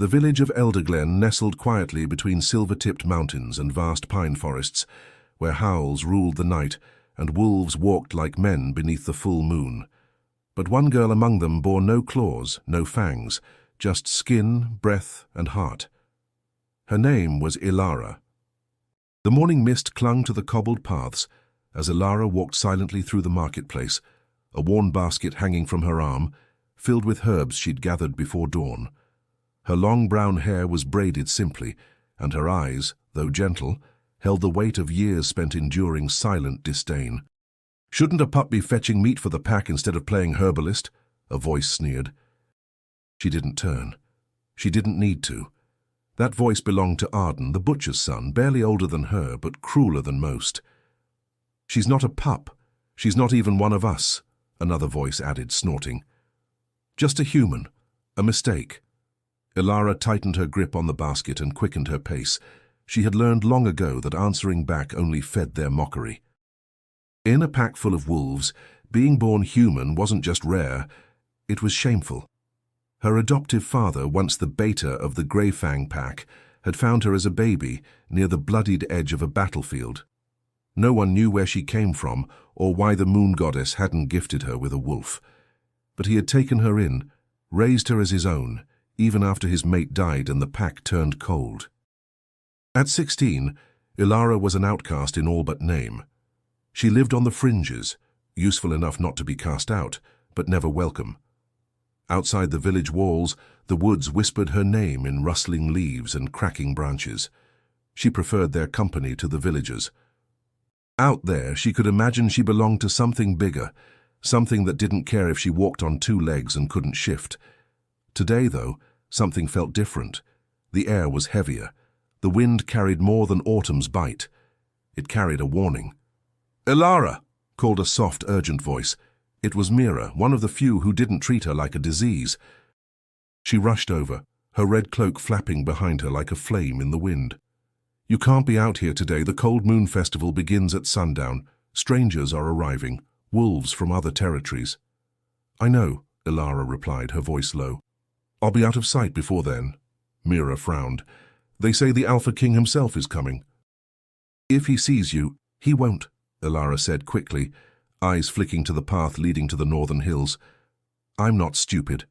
The village of Elderglen nestled quietly between silver-tipped mountains and vast pine forests, where howls ruled the night and wolves walked like men beneath the full moon. But one girl among them bore no claws, no fangs, just skin, breath, and heart. Her name was Ilara. The morning mist clung to the cobbled paths as Ilara walked silently through the marketplace, a worn basket hanging from her arm, filled with herbs she'd gathered before dawn. Her long brown hair was braided simply, and her eyes, though gentle, held the weight of years spent enduring silent disdain. "Shouldn't a pup be fetching meat for the pack instead of playing herbalist?" a voice sneered. She didn't turn. She didn't need to. That voice belonged to Arden, the butcher's son, barely older than her, but crueler than most. "She's not a pup. She's not even one of us," another voice added, snorting. "Just a human. A mistake." Ilara tightened her grip on the basket and quickened her pace. She had learned long ago that answering back only fed their mockery. In a pack full of wolves, being born human wasn't just rare, it was shameful. Her adoptive father, once the beta of the Greyfang pack, had found her as a baby near the bloodied edge of a battlefield. No one knew where she came from or why the moon goddess hadn't gifted her with a wolf. But he had taken her in, raised her as his own, even after his mate died and the pack turned cold. At 16, Ilara was an outcast in all but name. She lived on the fringes, useful enough not to be cast out, but never welcome. Outside the village walls, the woods whispered her name in rustling leaves and cracking branches. She preferred their company to the villagers. Out there, she could imagine she belonged to something bigger, something that didn't care if she walked on two legs and couldn't shift. Today, though, something felt different. The air was heavier. The wind carried more than autumn's bite. It carried a warning. "Ilara!" called a soft, urgent voice. It was Mira, one of the few who didn't treat her like a disease. She rushed over, her red cloak flapping behind her like a flame in the wind. "You can't be out here today. The Cold Moon Festival begins at sundown. Strangers are arriving, wolves from other territories." "I know," Ilara replied, her voice low. "I'll be out of sight before then." Mira frowned. "They say the Alpha King himself is coming." "If he sees you, he won't," Ilara said quickly, eyes flicking to the path leading to the northern hills. "I'm not stupid."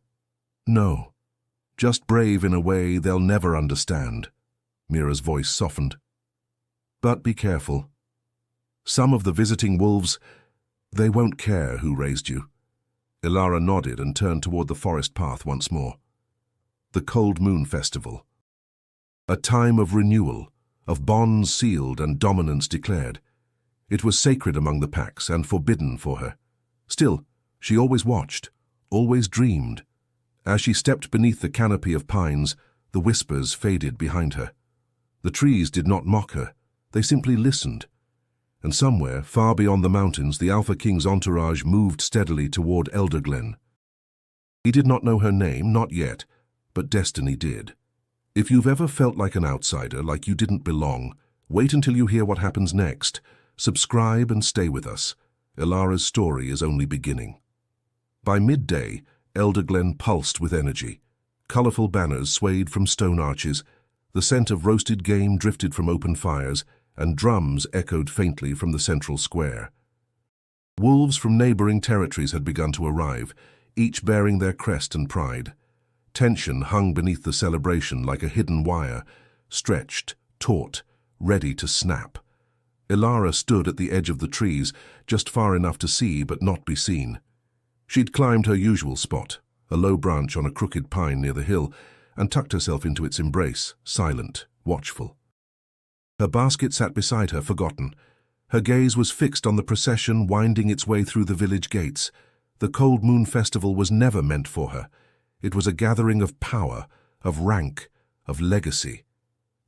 "No. Just brave in a way they'll never understand." Mira's voice softened. "But be careful. Some of the visiting wolves, they won't care who raised you." Ilara nodded and turned toward the forest path once more. The Cold Moon Festival. A time of renewal, of bonds sealed and dominance declared. It was sacred among the packs and forbidden for her. Still, she always watched, always dreamed. As she stepped beneath the canopy of pines, the whispers faded behind her. The trees did not mock her, they simply listened. And somewhere, far beyond the mountains, the Alpha King's entourage moved steadily toward Elderglen. He did not know her name, not yet, but destiny did. If you've ever felt like an outsider, like you didn't belong, wait until you hear what happens next. Subscribe and stay with us. Ilara's story is only beginning. By midday, Elderglen pulsed with energy. Colorful banners swayed from stone arches, the scent of roasted game drifted from open fires, and drums echoed faintly from the central square. Wolves from neighboring territories had begun to arrive, each bearing their crest and pride. Tension hung beneath the celebration like a hidden wire, stretched, taut, ready to snap. Ilara stood at the edge of the trees, just far enough to see but not be seen. She'd climbed her usual spot, a low branch on a crooked pine near the hill, and tucked herself into its embrace, silent, watchful. Her basket sat beside her, forgotten. Her gaze was fixed on the procession winding its way through the village gates. The Cold Moon Festival was never meant for her. It was a gathering of power, of rank, of legacy.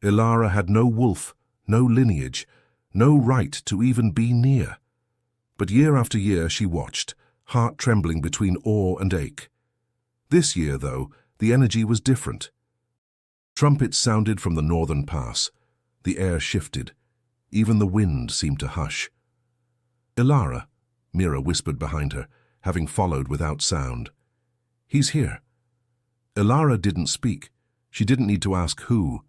Ilara had no wolf, no lineage, no right to even be near. But year after year she watched, heart trembling between awe and ache. This year, though, the energy was different. Trumpets sounded from the northern pass. The air shifted. Even the wind seemed to hush. "Ilara," Mira whispered behind her, having followed without sound. "He's here." Ilara didn't speak. She didn't need to ask who.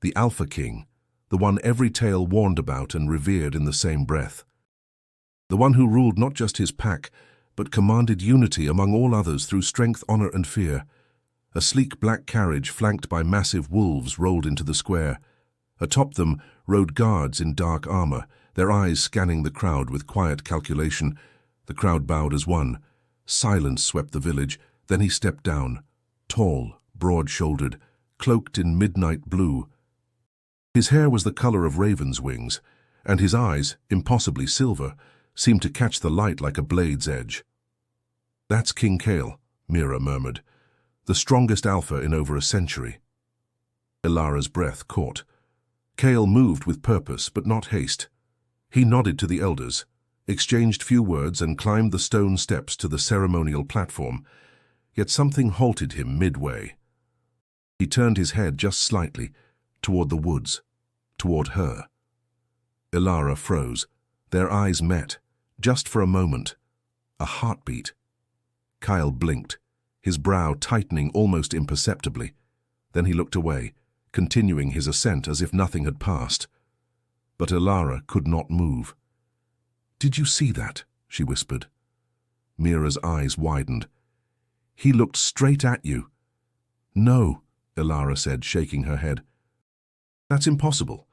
The Alpha King, the one every tale warned about and revered in the same breath. The one who ruled not just his pack, but commanded unity among all others through strength, honor, and fear. A sleek black carriage flanked by massive wolves rolled into the square. Atop them rode guards in dark armor, their eyes scanning the crowd with quiet calculation. The crowd bowed as one. Silence swept the village. Then he stepped down, tall, broad-shouldered, cloaked in midnight blue. His hair was the color of raven's wings, and his eyes, impossibly silver, seemed to catch the light like a blade's edge. "That's King Cale," Mira murmured, "the strongest alpha in over a century." Ilara's breath caught. Cale moved with purpose, but not haste. He nodded to the elders, exchanged few words, and climbed the stone steps to the ceremonial platform, yet something halted him midway. He turned his head just slightly, toward the woods, toward her. Ilara froze. Their eyes met, just for a moment. A heartbeat. Kyle blinked, his brow tightening almost imperceptibly. Then he looked away, continuing his ascent as if nothing had passed. But Ilara could not move. "Did you see that?" she whispered. Mira's eyes widened. "He looked straight at you." "No," Ilara said, shaking her head. "That's impossible."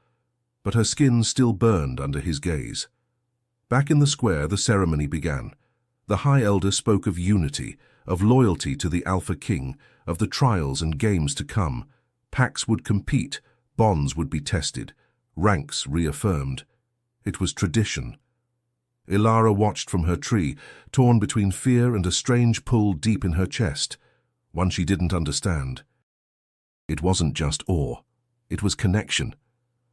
But her skin still burned under his gaze. Back in the square, the ceremony began. The High Elder spoke of unity, of loyalty to the Alpha King, of the trials and games to come. Packs would compete, bonds would be tested, ranks reaffirmed. It was tradition. Ilara watched from her tree, torn between fear and a strange pull deep in her chest, one she didn't understand. It wasn't just awe. It was connection.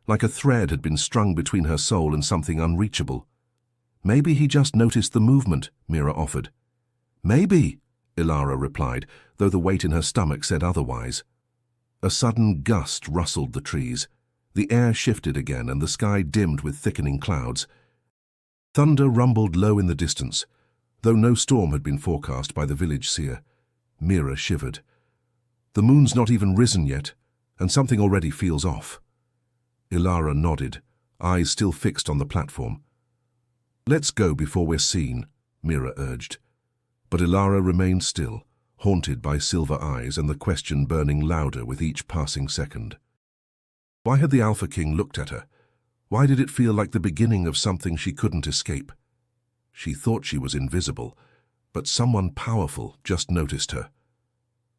Like a thread had been strung between her soul and something unreachable. "Maybe he just noticed the movement," Mira offered. "Maybe," Ilara replied, though the weight in her stomach said otherwise. A sudden gust rustled the trees. The air shifted again and the sky dimmed with thickening clouds. Thunder rumbled low in the distance, though no storm had been forecast by the village seer. Mira shivered. The moon's not even risen yet, and something already feels off. Ilara nodded, eyes still fixed on the platform. "Let's go before we're seen," Mira urged. But Ilara remained still, haunted by silver eyes and the question burning louder with each passing second. Why had the Alpha King looked at her? Why did it feel like the beginning of something she couldn't escape? She thought she was invisible, but someone powerful just noticed her.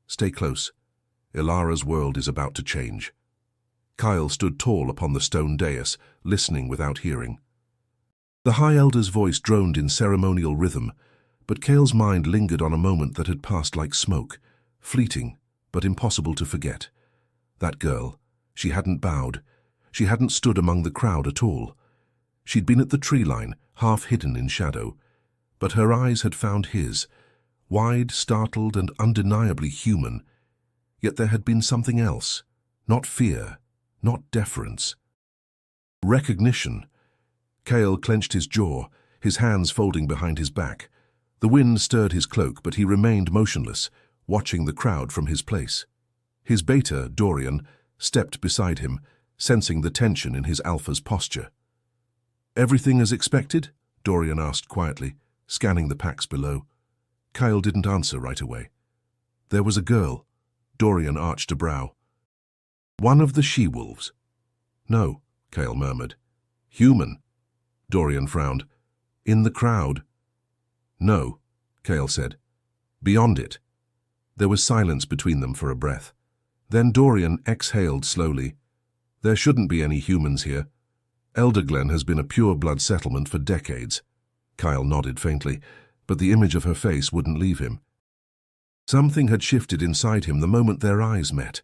"Stay close. Ilara's world is about to change." Kyle stood tall upon the stone dais, listening without hearing. The High Elder's voice droned in ceremonial rhythm, but Cale's mind lingered on a moment that had passed like smoke, fleeting, but impossible to forget. That girl, she hadn't bowed. She hadn't stood among the crowd at all. She'd been at the tree line, half hidden in shadow. But her eyes had found his, wide, startled, and undeniably human. Yet there had been something else, not fear, not deference. Recognition. Cale clenched his jaw, his hands folding behind his back. The wind stirred his cloak, but he remained motionless, watching the crowd from his place. His beta, Dorian, stepped beside him, sensing the tension in his alpha's posture. "Everything as expected?" Dorian asked quietly, scanning the packs below. Kyle didn't answer right away. "There was a girl." Dorian arched a brow. "One of the she-wolves?" "No," Kyle murmured. "Human?" Dorian frowned. "In the crowd?" "No," Cale said. "Beyond it." There was silence between them for a breath. Then Dorian exhaled slowly. "There shouldn't be any humans here. Elderglen has been a pure-blood settlement for decades." Kyle nodded faintly, but the image of her face wouldn't leave him. Something had shifted inside him the moment their eyes met.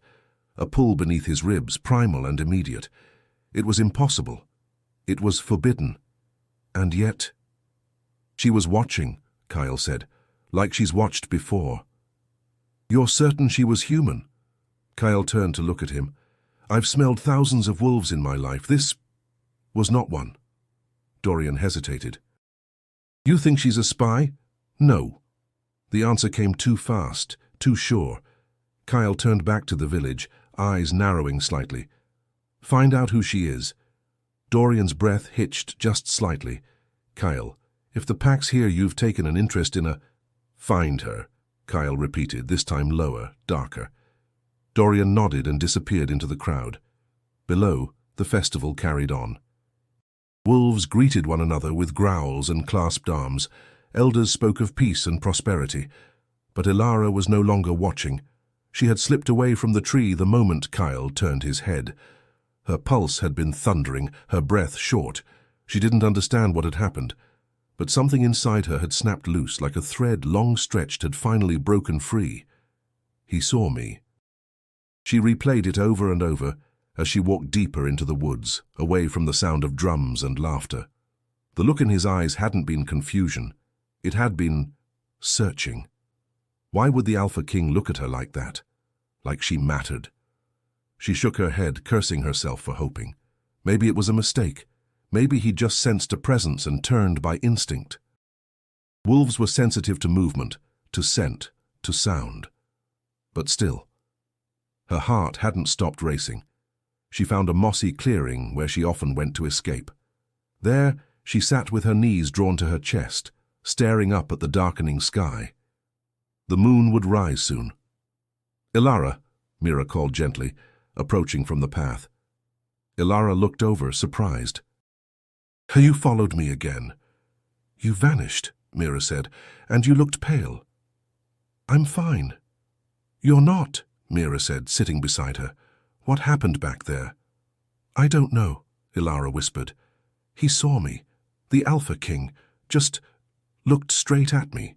A pull beneath his ribs, primal and immediate. It was impossible. It was forbidden. And yet... "She was watching," Kyle said, "like she's watched before." "You're certain she was human?" Kyle turned to look at him. "I've smelled thousands of wolves in my life. This was not one." Dorian hesitated. "You think she's a spy?" "No." The answer came too fast, too sure. Kyle turned back to the village, eyes narrowing slightly. Find out who she is. Dorian's breath hitched just slightly. Kyle, if the pack's here, you've taken an interest in a... Find her, Kyle repeated, this time lower, darker. Dorian nodded and disappeared into the crowd. Below, the festival carried on. Wolves greeted one another with growls and clasped arms. Elders spoke of peace and prosperity. But Elara was no longer watching. She had slipped away from the tree the moment Kyle turned his head. Her pulse had been thundering, her breath short. She didn't understand what had happened, but something inside her had snapped loose, like a thread long stretched had finally broken free. He saw me. She replayed it over and over as she walked deeper into the woods, away from the sound of drums and laughter. The look in his eyes hadn't been confusion. It had been searching. Why would the Alpha King look at her like that? Like she mattered. She shook her head, cursing herself for hoping. Maybe it was a mistake. Maybe he'd just sensed a presence and turned by instinct. Wolves were sensitive to movement, to scent, to sound. But still, her heart hadn't stopped racing. She found a mossy clearing where she often went to escape. There, she sat with her knees drawn to her chest, staring up at the darkening sky. The moon would rise soon. "Elara," Mira called gently, approaching from the path. Elara looked over, surprised. "You followed me again." "You vanished," Mira said, "and you looked pale." "I'm fine." "You're not," Mira said, sitting beside her. "What happened back there?" "I don't know," Elara whispered. "He saw me. The Alpha King just looked straight at me."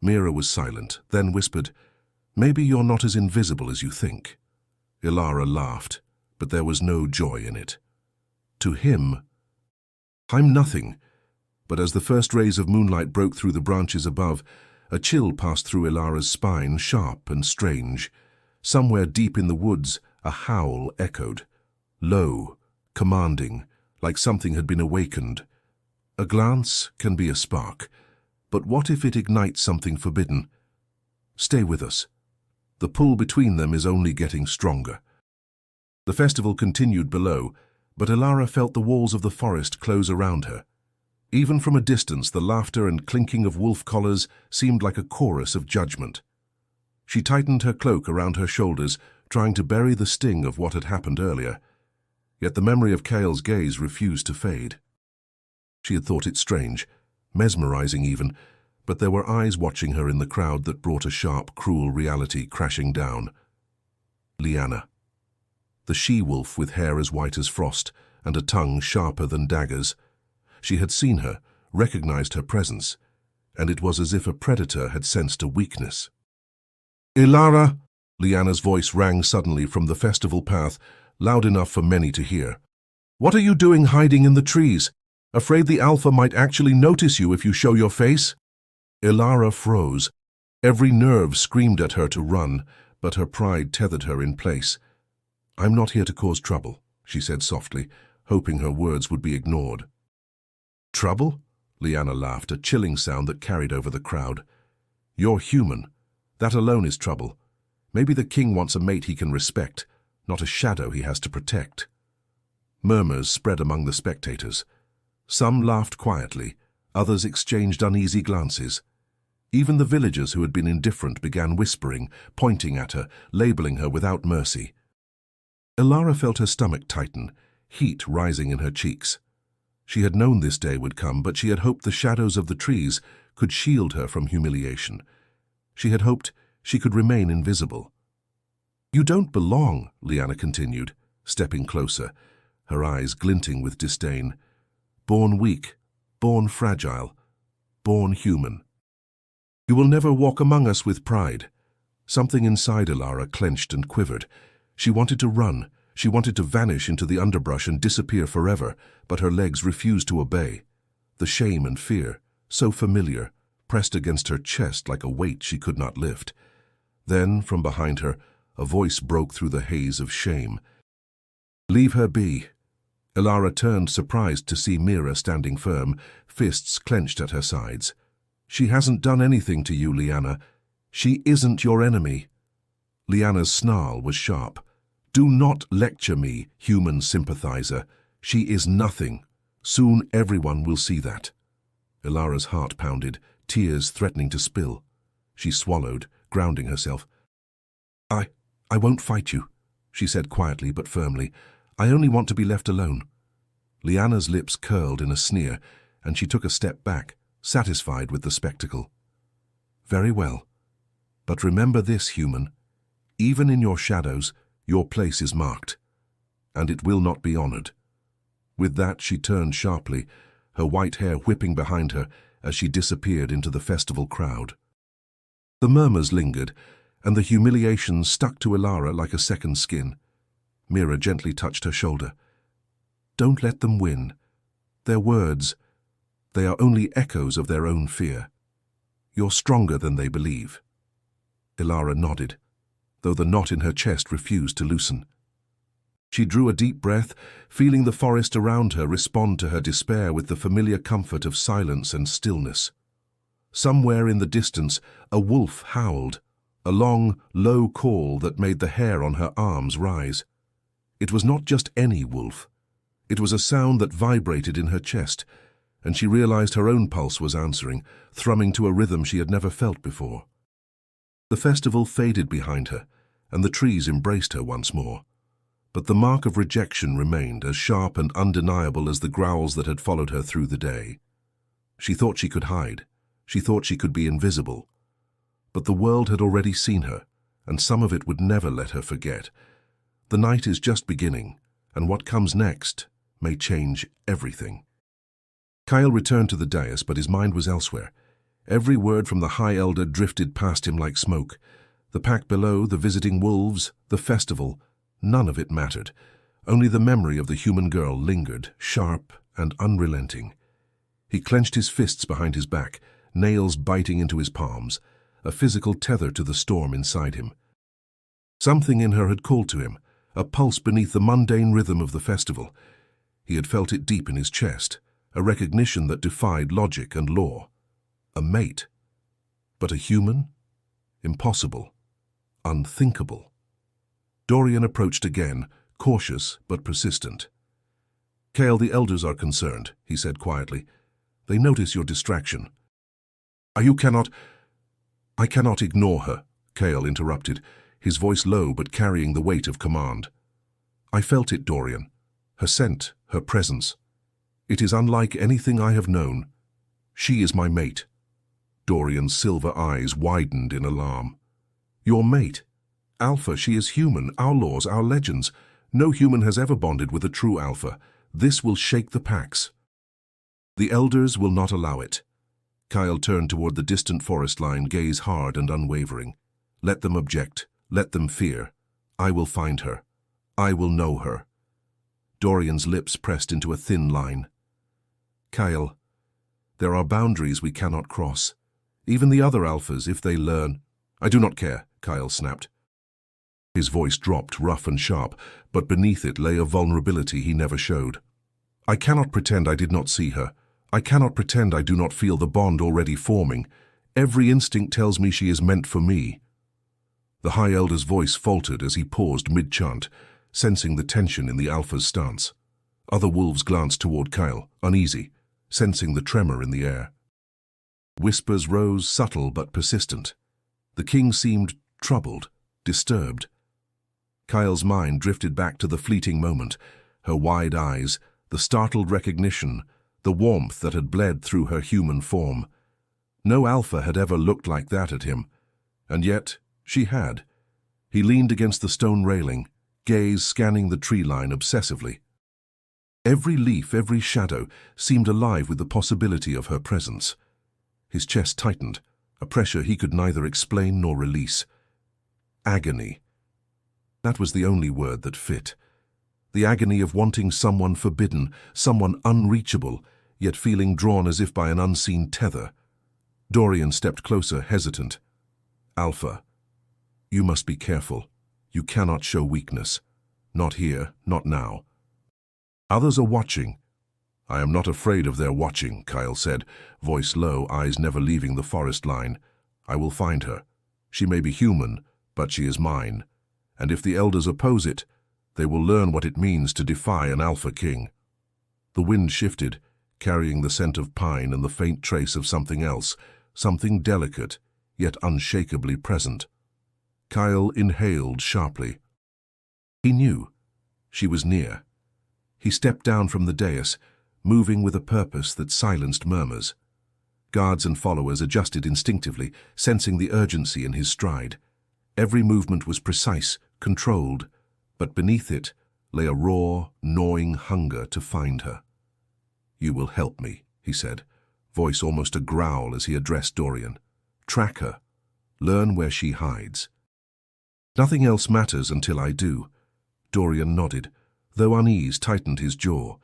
Mira was silent, then whispered, "Maybe you're not as invisible as you think." Elara laughed, but there was no joy in it. To him, "I'm nothing." But as the first rays of moonlight broke through the branches above, a chill passed through Elara's spine, sharp and strange. Somewhere deep in the woods, a howl echoed. Low, commanding, like something had been awakened. A glance can be a spark, but what if it ignites something forbidden? Stay with us. The pull between them is only getting stronger. The festival continued below, but Elara felt the walls of the forest close around her. Even from a distance, the laughter and clinking of wolf collars seemed like a chorus of judgment. She tightened her cloak around her shoulders, trying to bury the sting of what had happened earlier. Yet the memory of Kale's gaze refused to fade. She had thought it strange, mesmerizing even, but there were eyes watching her in the crowd that brought a sharp, cruel reality crashing down. Lyanna. The she-wolf with hair as white as frost and a tongue sharper than daggers. She had seen her, recognized her presence, and it was as if a predator had sensed a weakness. "Elara!" Lyanna's voice rang suddenly from the festival path, loud enough for many to hear. "What are you doing hiding in the trees? Afraid the Alpha might actually notice you if you show your face?" Elara froze. Every nerve screamed at her to run, but her pride tethered her in place. "I'm not here to cause trouble," she said softly, hoping her words would be ignored. "Trouble?" Lyanna laughed, a chilling sound that carried over the crowd. "You're human. That alone is trouble. Maybe the king wants a mate he can respect, not a shadow he has to protect." Murmurs spread among the spectators. Some laughed quietly, others exchanged uneasy glances. Even the villagers who had been indifferent began whispering, pointing at her, labeling her without mercy. Elara felt her stomach tighten, heat rising in her cheeks. She had known this day would come, but she had hoped the shadows of the trees could shield her from humiliation. She had hoped she could remain invisible. "You don't belong," Lyanna continued, stepping closer, her eyes glinting with disdain. "Born weak, born fragile, born human. You will never walk among us with pride." Something inside Elara clenched and quivered. She wanted to run. She wanted to vanish into the underbrush and disappear forever, but her legs refused to obey. The shame and fear, so familiar, pressed against her chest like a weight she could not lift. Then, from behind her, a voice broke through the haze of shame. "Leave her be." Elara turned, surprised to see Mira standing firm, fists clenched at her sides. "She hasn't done anything to you, Lyanna. She isn't your enemy." Lyanna's snarl was sharp. Do not lecture me, human sympathizer. She is nothing. Soon everyone will see that. Ilara's heart pounded, tears threatening to spill. She swallowed, grounding herself. I won't fight you, she said quietly but firmly. I only want to be left alone. Lyanna's lips curled in a sneer, and she took a step back, satisfied with the spectacle. Very well. But remember this, human. Even in your shadows, your place is marked, and it will not be honored. With that, she turned sharply, her white hair whipping behind her as she disappeared into the festival crowd. The murmurs lingered, and the humiliation stuck to Ilara like a second skin. Mira gently touched her shoulder. Don't let them win. Their words, they are only echoes of their own fear. You're stronger than they believe. Ilara nodded, though the knot in her chest refused to loosen. She drew a deep breath, feeling the forest around her respond to her despair with the familiar comfort of silence and stillness. Somewhere in the distance, a wolf howled, a long, low call that made the hair on her arms rise. It was not just any wolf. It was a sound that vibrated in her chest, and she realized her own pulse was answering, thrumming to a rhythm she had never felt before. The festival faded behind her, and the trees embraced her once more. But the mark of rejection remained as sharp and undeniable as the growls that had followed her through the day. She thought she could hide. She thought she could be invisible. But the world had already seen her, and some of it would never let her forget. The night is just beginning, and what comes next may change everything. Kyle returned to the dais, but his mind was elsewhere. Every word from the High Elder drifted past him like smoke. The pack below, the visiting wolves, the festival, none of it mattered. Only the memory of the human girl lingered, sharp and unrelenting. He clenched his fists behind his back, nails biting into his palms, a physical tether to the storm inside him. Something in her had called to him, a pulse beneath the mundane rhythm of the festival. He had felt it deep in his chest, a recognition that defied logic and law. A mate. But a human? Impossible. Unthinkable. Dorian approached again, cautious but persistent. Kale, the elders are concerned, he said quietly. They notice your distraction. I cannot ignore her, Kale interrupted, his voice low but carrying the weight of command. I felt it, Dorian. Her scent, her presence. It is unlike anything I have known. She is my mate. Dorian's silver eyes widened in alarm. Your mate? Alpha, she is human, our laws, our legends. No human has ever bonded with a true alpha. This will shake the packs. The elders will not allow it. Kyle turned toward the distant forest line, gaze hard and unwavering. Let them object. Let them fear. I will find her. I will know her. Dorian's lips pressed into a thin line. Kyle, there are boundaries we cannot cross. Even the other alphas, if they learn. I do not care, Kyle snapped. His voice dropped, rough and sharp, but beneath it lay a vulnerability he never showed. I cannot pretend I did not see her. I cannot pretend I do not feel the bond already forming. Every instinct tells me she is meant for me. The High Elder's voice faltered as he paused mid-chant, sensing the tension in the alpha's stance. Other wolves glanced toward Kyle, uneasy, sensing the tremor in the air. Whispers rose, subtle but persistent. The king seemed troubled, disturbed. Kyle's mind drifted back to the fleeting moment, her wide eyes, the startled recognition, the warmth that had bled through her human form. No alpha had ever looked like that at him, and yet she had. He leaned against the stone railing, gaze scanning the tree line obsessively. Every leaf, every shadow seemed alive with the possibility of her presence. His chest tightened, a pressure he could neither explain nor release. Agony. That was the only word that fit. The agony of wanting someone forbidden, someone unreachable, yet feeling drawn as if by an unseen tether. Dorian stepped closer, hesitant. Alpha, you must be careful. You cannot show weakness. Not here, not now. Others are watching. I am not afraid of their watching, Kyle said, voice low, eyes never leaving the forest line. I will find her. She may be human, but she is mine. And if the elders oppose it, They will learn what it means to defy an Alpha King. The wind shifted, carrying the scent of pine and the faint trace of something else, something delicate, yet unshakably present. Kyle inhaled sharply. He knew. She was near. He stepped down from the dais, moving with a purpose that silenced murmurs. Guards and followers adjusted instinctively, sensing the urgency in his stride. Every movement was precise, controlled, but beneath it lay a raw, gnawing hunger to find her. "You will help me," he said, voice almost a growl as he addressed Dorian. "Track her. Learn where she hides." "Nothing else matters until I do." Dorian nodded, though unease tightened his jaw.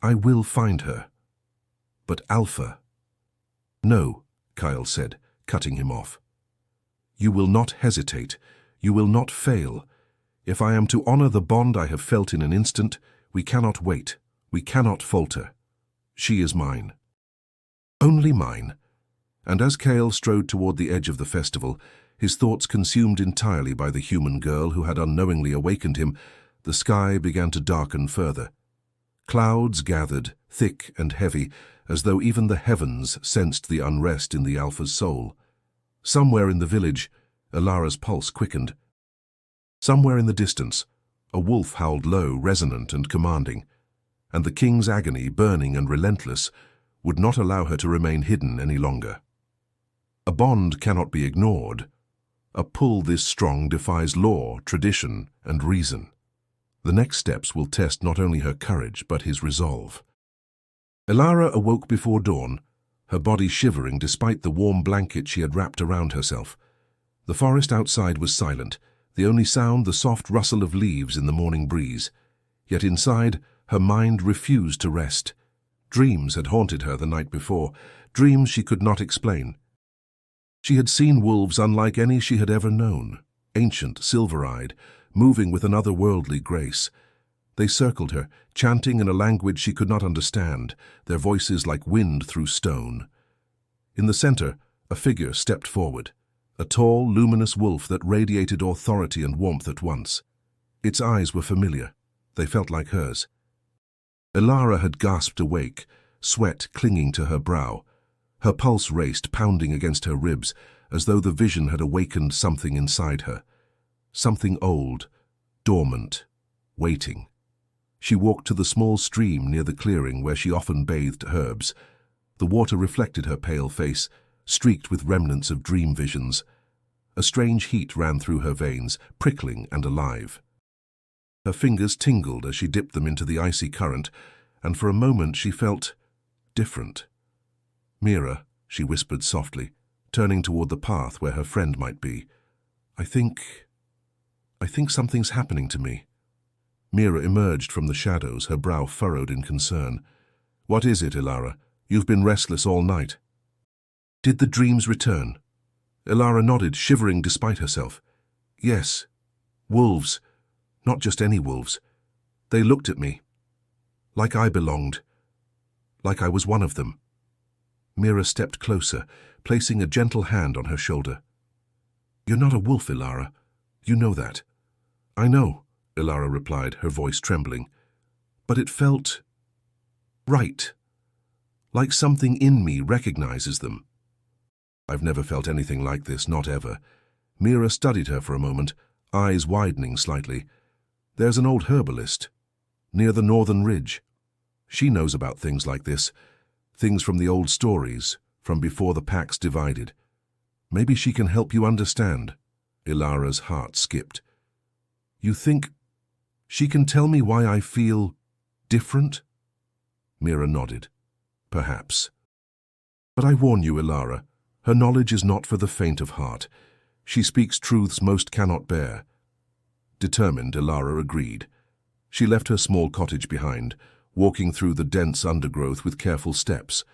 "I will find her. But Alpha—" "No," Kyle said, cutting him off. "You will not hesitate. You will not fail. If I am to honor the bond I have felt in an instant, we cannot wait. We cannot falter. She is mine. Only mine." And as Kyle strode toward the edge of the festival, his thoughts consumed entirely by the human girl who had unknowingly awakened him, the sky began to darken further. Clouds gathered, thick and heavy, as though even the heavens sensed the unrest in the Alpha's soul. Somewhere in the village, Ilara's pulse quickened. Somewhere in the distance, a wolf howled low, resonant and commanding, and the king's agony, burning and relentless, would not allow her to remain hidden any longer. A bond cannot be ignored. A pull this strong defies law, tradition, and reason. The next steps will test not only her courage, but his resolve. Ilara awoke before dawn, her body shivering despite the warm blanket she had wrapped around herself. The forest outside was silent, the only sound the soft rustle of leaves in the morning breeze. Yet inside, her mind refused to rest. Dreams had haunted her the night before, dreams she could not explain. She had seen wolves unlike any she had ever known, ancient, silver-eyed, moving with an otherworldly grace. They circled her, chanting in a language she could not understand, their voices like wind through stone. In the center, a figure stepped forward, a tall, luminous wolf that radiated authority and warmth at once. Its eyes were familiar. They felt like hers. Ilara had gasped awake, sweat clinging to her brow. Her pulse raced, pounding against her ribs, as though the vision had awakened something inside her. Something old, dormant, waiting. She walked to the small stream near the clearing where she often bathed herbs. The water reflected her pale face, streaked with remnants of dream visions. A strange heat ran through her veins, prickling and alive. Her fingers tingled as she dipped them into the icy current, and for a moment she felt different. "Mira," she whispered softly, turning toward the path where her friend might be. I think something's happening to me." Mira emerged from the shadows, her brow furrowed in concern. "What is it, Ilara? You've been restless all night." "Did the dreams return?" Ilara nodded, shivering despite herself. "Yes. Wolves. Not just any wolves. They looked at me. Like I belonged. Like I was one of them." Mira stepped closer, placing a gentle hand on her shoulder. "You're not a wolf, Ilara. You know that." "I know," Ilara replied, her voice trembling. "But it felt right. Like something in me recognizes them." "I've never felt anything like this, not ever." Mira studied her for a moment, eyes widening slightly. "There's an old herbalist, near the northern ridge. She knows about things like this, things from the old stories, from before the packs divided. Maybe she can help you understand." Ilara's heart skipped. "You think she can tell me why I feel different?" Mira nodded. "Perhaps. But I warn you, Ilara, her knowledge is not for the faint of heart. She speaks truths most cannot bear." Determined, Ilara agreed. She left her small cottage behind, walking through the dense undergrowth with careful steps.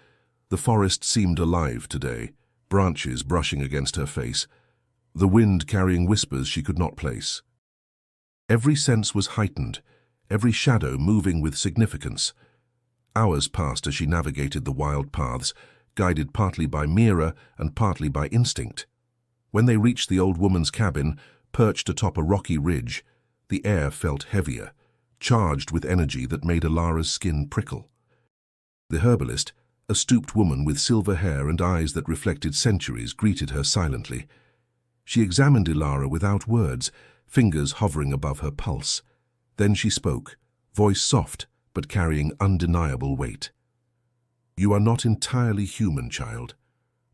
The forest seemed alive today, branches brushing against her face, the wind carrying whispers she could not place. Every sense was heightened, every shadow moving with significance. Hours passed as she navigated the wild paths, guided partly by Mira and partly by instinct. When they reached the old woman's cabin, perched atop a rocky ridge, The air felt heavier, charged with energy that made Ilara's skin prickle. The herbalist, a stooped woman with silver hair and eyes that reflected centuries, greeted her silently. She examined Ilara without words, fingers hovering above her pulse. Then she spoke, voice soft but carrying undeniable weight. "You are not entirely human, child.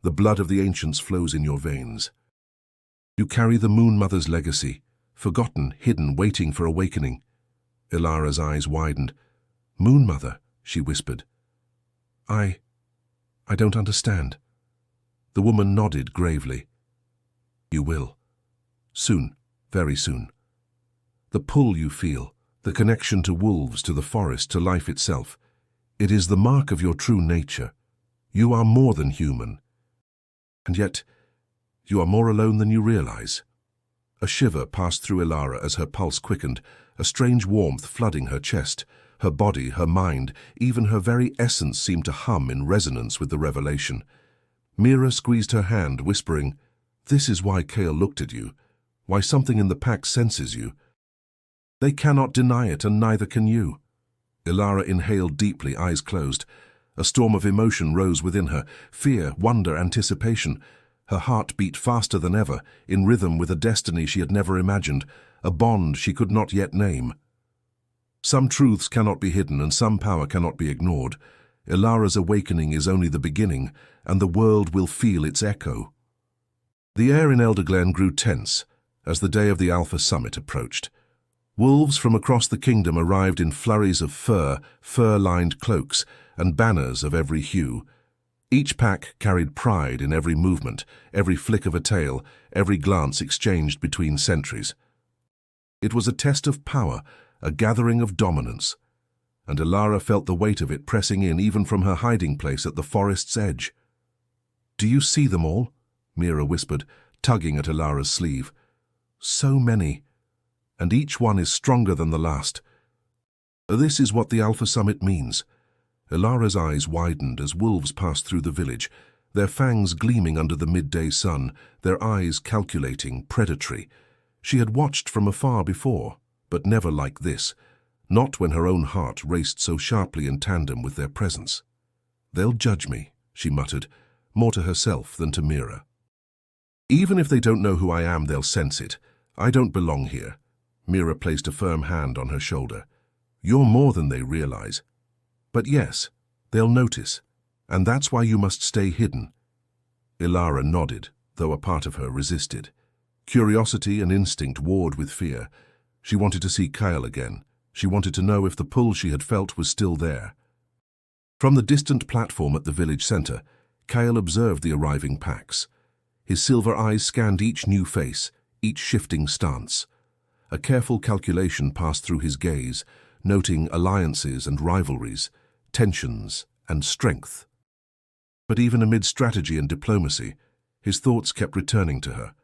The blood of the ancients flows in your veins. You carry the Moon Mother's legacy, forgotten, hidden, waiting for awakening." Ilara's eyes widened. "Moon Mother," she whispered. I don't understand." The woman nodded gravely. "You will. Soon, very soon. The pull you feel, the connection to wolves, to the forest, to life itself, it is the mark of your true nature. You are more than human. And yet, you are more alone than you realize." A shiver passed through Ilara as her pulse quickened, a strange warmth flooding her chest. Her body, her mind, even her very essence seemed to hum in resonance with the revelation. Mira squeezed her hand, whispering, "This is why Kale looked at you, why something in the pack senses you. They cannot deny it, and neither can you." Ilara inhaled deeply, eyes closed. A storm of emotion rose within her, fear, wonder, anticipation. Her heart beat faster than ever, in rhythm with a destiny she had never imagined, a bond she could not yet name. Some truths cannot be hidden, and some power cannot be ignored. Ilara's awakening is only the beginning, and the world will feel its echo. The air in Elderglen grew tense as the day of the Alpha Summit approached. Wolves from across the kingdom arrived in flurries of fur-lined cloaks, and banners of every hue. Each pack carried pride in every movement, every flick of a tail, every glance exchanged between sentries. It was a test of power, a gathering of dominance, and Ilara felt the weight of it pressing in even from her hiding place at the forest's edge. "Do you see them all?" Mira whispered, tugging at Ilara's sleeve. "So many, and each one is stronger than the last. This is what the Alpha Summit means." Ilara's eyes widened as wolves passed through the village, their fangs gleaming under the midday sun, their eyes calculating, predatory. She had watched from afar before, but never like this, not when her own heart raced so sharply in tandem with their presence. "They'll judge me," she muttered, more to herself than to Mira. "Even if they don't know who I am, they'll sense it. I don't belong here." Mira placed a firm hand on her shoulder. "You're more than they realize. But yes, they'll notice, and that's why you must stay hidden." Ilara nodded, though a part of her resisted. Curiosity and instinct warred with fear. She wanted to see Kyle again. She wanted to know if the pull she had felt was still there. From the distant platform at the village center, Kyle observed the arriving packs. His silver eyes scanned each new face, each shifting stance. A careful calculation passed through his gaze, noting alliances and rivalries, tensions and strength. But even amid strategy and diplomacy, his thoughts kept returning to her,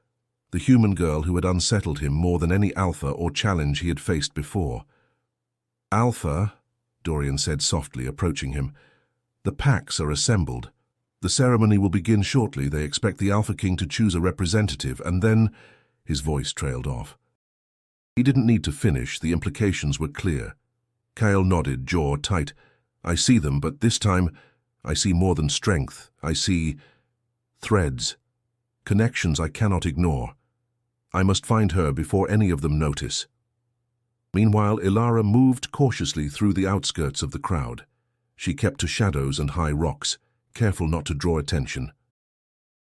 the human girl who had unsettled him more than any alpha or challenge he had faced before. "Alpha," Dorian said softly, approaching him. "The packs are assembled. The ceremony will begin shortly. They expect the Alpha King to choose a representative, and then—" His voice trailed off. He didn't need to finish. The implications were clear. Kyle nodded, jaw tight. "I see them, but this time I see more than strength. I see threads, connections I cannot ignore. I must find her before any of them notice." Meanwhile, Ilara moved cautiously through the outskirts of the crowd. She kept to shadows and high rocks, careful not to draw attention.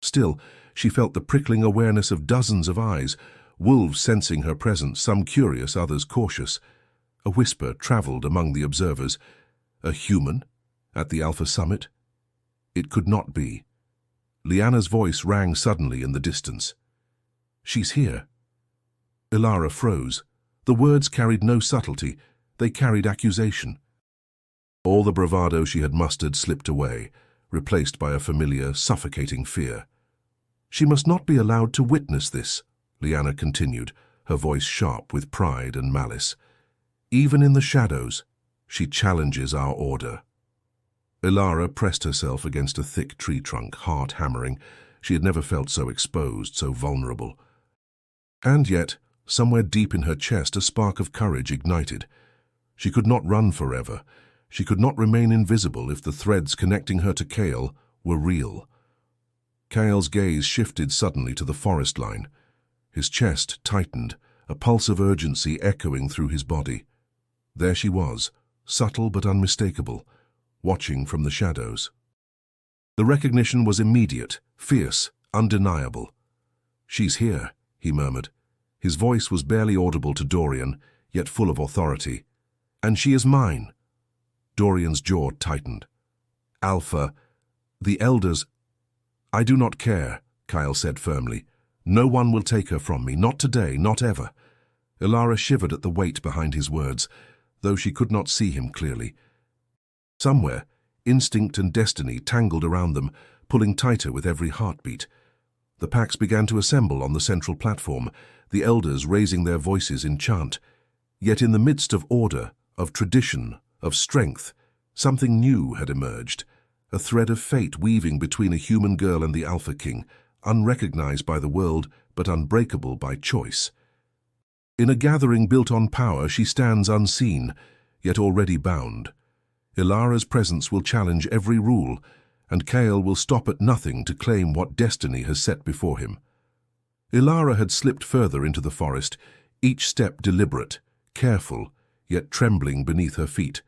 Still, she felt the prickling awareness of dozens of eyes, wolves sensing her presence, some curious, others cautious. A whisper traveled among the observers. A human? At the Alpha Summit? It could not be. Liana's voice rang suddenly in the distance. "She's here." Ilara froze. The words carried no subtlety. They carried accusation. All the bravado she had mustered slipped away, replaced by a familiar, suffocating fear. "She must not be allowed to witness this," Liana continued, her voice sharp with pride and malice. "Even in the shadows, she challenges our order." Ilara pressed herself against a thick tree trunk, heart hammering. She had never felt so exposed, so vulnerable. And yet, somewhere deep in her chest, a spark of courage ignited. She could not run forever. She could not remain invisible if the threads connecting her to Chaol were real. Chaol's gaze shifted suddenly to the forest line. His chest tightened, a pulse of urgency echoing through his body. There she was, subtle but unmistakable, watching from the shadows. The recognition was immediate, fierce, undeniable. "She's here," he murmured. His voice was barely audible to Dorian, yet full of authority. "And she is mine." Dorian's jaw tightened. "Alpha, the elders—" "I do not care," Chaol said firmly. "No one will take her from me, not today, not ever." Ilara shivered at the weight behind his words, though she could not see him clearly. Somewhere, instinct and destiny tangled around them, pulling tighter with every heartbeat. The packs began to assemble on the central platform, the elders raising their voices in chant. Yet in the midst of order, of tradition, of strength, something new had emerged, a thread of fate weaving between a human girl and the Alpha King, unrecognized by the world but unbreakable by choice. In a gathering built on power, she stands unseen, yet already bound. Ilara's presence will challenge every rule, and Chaol will stop at nothing to claim what destiny has set before him. Ilara had slipped further into the forest, each step deliberate, careful, yet trembling beneath her feet.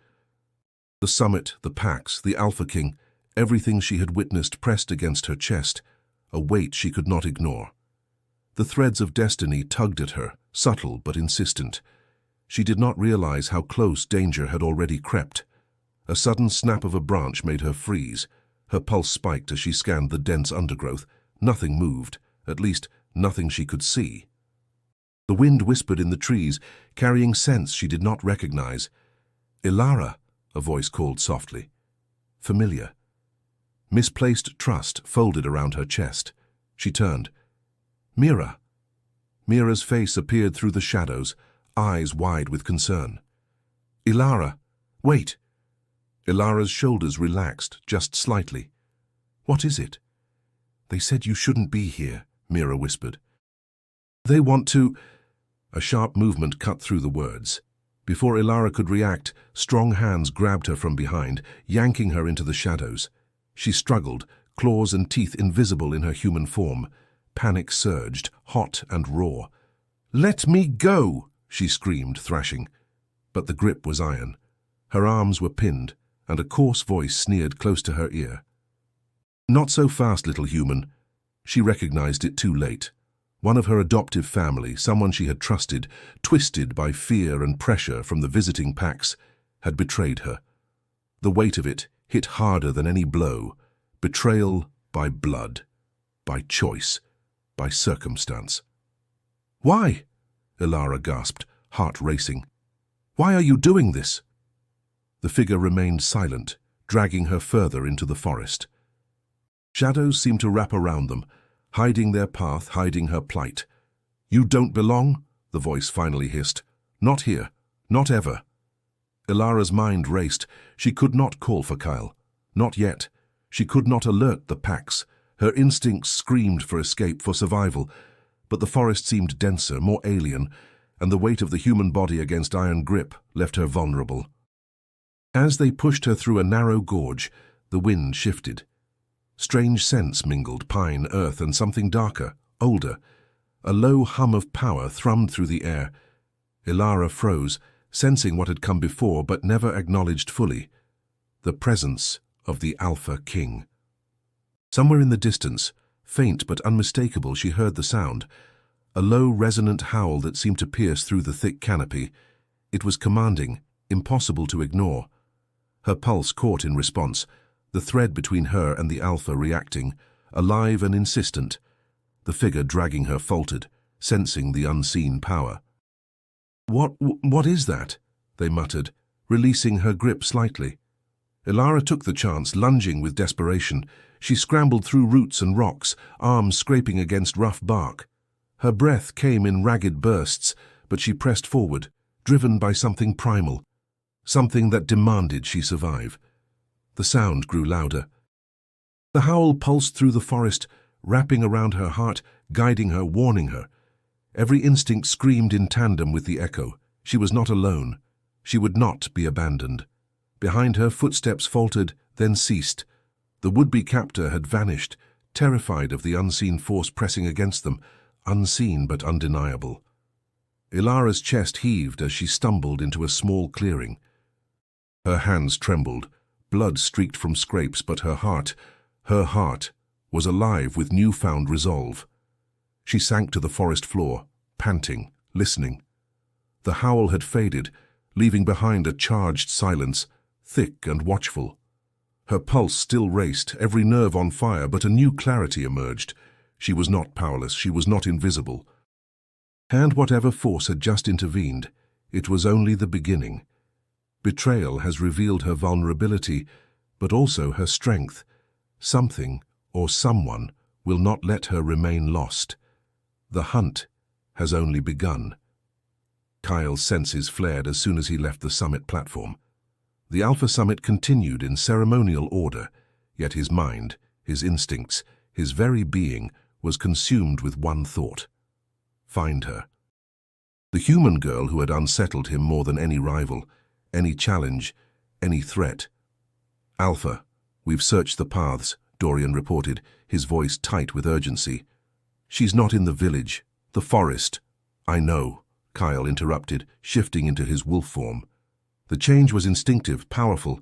The summit, the packs, the Alpha King, everything she had witnessed pressed against her chest, a weight she could not ignore. The threads of destiny tugged at her, subtle but insistent. She did not realize how close danger had already crept. A sudden snap of a branch made her freeze. Her pulse spiked as she scanned the dense undergrowth. Nothing moved, at least nothing she could see. The wind whispered in the trees, carrying scents she did not recognize. "Ilara," a voice called softly. Familiar. Misplaced trust folded around her chest. She turned. "Mira." Mira's face appeared through the shadows, eyes wide with concern. "Ilara, wait." Ilara's shoulders relaxed, just slightly. "What is it?" "They said you shouldn't be here," Mira whispered. "They want to—" A sharp movement cut through the words. Before Ilara could react, strong hands grabbed her from behind, yanking her into the shadows. She struggled, claws and teeth invisible in her human form. Panic surged, hot and raw. "Let me go!" she screamed, thrashing. But the grip was iron. Her arms were pinned, and a coarse voice sneered close to her ear. "Not so fast, little human." She recognized it too late. One of her adoptive family, someone she had trusted, twisted by fear and pressure from the visiting packs, had betrayed her. The weight of it hit harder than any blow. Betrayal by blood, by choice, by circumstance. "Why?" Ilara gasped, heart racing. "Why are you doing this?" The figure remained silent, dragging her further into the forest. Shadows seemed to wrap around them, hiding their path, hiding her plight. "You don't belong," the voice finally hissed. "Not here, not ever." Ilara's mind raced. She could not call for Chaol. Not yet. She could not alert the packs. Her instincts screamed for escape, for survival. But the forest seemed denser, more alien, and the weight of the human body against iron grip left her vulnerable. As they pushed her through a narrow gorge, the wind shifted. Strange scents mingled, pine, earth, and something darker, older. A low hum of power thrummed through the air. Ilara froze, sensing what had come before but never acknowledged fully. The presence of the Alpha King. Somewhere in the distance, faint but unmistakable, she heard the sound. A low, resonant howl that seemed to pierce through the thick canopy. It was commanding, impossible to ignore. Her pulse caught in response, the thread between her and the Alpha reacting, alive and insistent. The figure dragging her faltered, sensing the unseen power. What is that?" they muttered, releasing her grip slightly. Ilara took the chance, lunging with desperation. She scrambled through roots and rocks, arms scraping against rough bark. Her breath came in ragged bursts, but she pressed forward, driven by something primal, something that demanded she survive. The sound grew louder. The howl pulsed through the forest, wrapping around her heart, guiding her, warning her. Every instinct screamed in tandem with the echo. She was not alone. She would not be abandoned. Behind her, footsteps faltered, then ceased. The would-be captor had vanished, terrified of the unseen force pressing against them, unseen but undeniable. Ilara's chest heaved as she stumbled into a small clearing. Her hands trembled, blood streaked from scrapes, but her heart, was alive with newfound resolve. She sank to the forest floor, panting, listening. The howl had faded, leaving behind a charged silence, thick and watchful. Her pulse still raced, every nerve on fire, but a new clarity emerged. She was not powerless, she was not invisible. And whatever force had just intervened, it was only the beginning. Betrayal has revealed her vulnerability, but also her strength. Something, or someone, will not let her remain lost. The hunt has only begun. Kyle's senses flared as soon as he left the summit platform. The Alpha Summit continued in ceremonial order, yet his mind, his instincts, his very being was consumed with one thought: find her. The human girl who had unsettled him more than any rival, any challenge, any threat. "Alpha, we've searched the paths," Dorian reported, his voice tight with urgency. "She's not in the village, the forest." "I know," Kyle interrupted, shifting into his wolf form. The change was instinctive, powerful,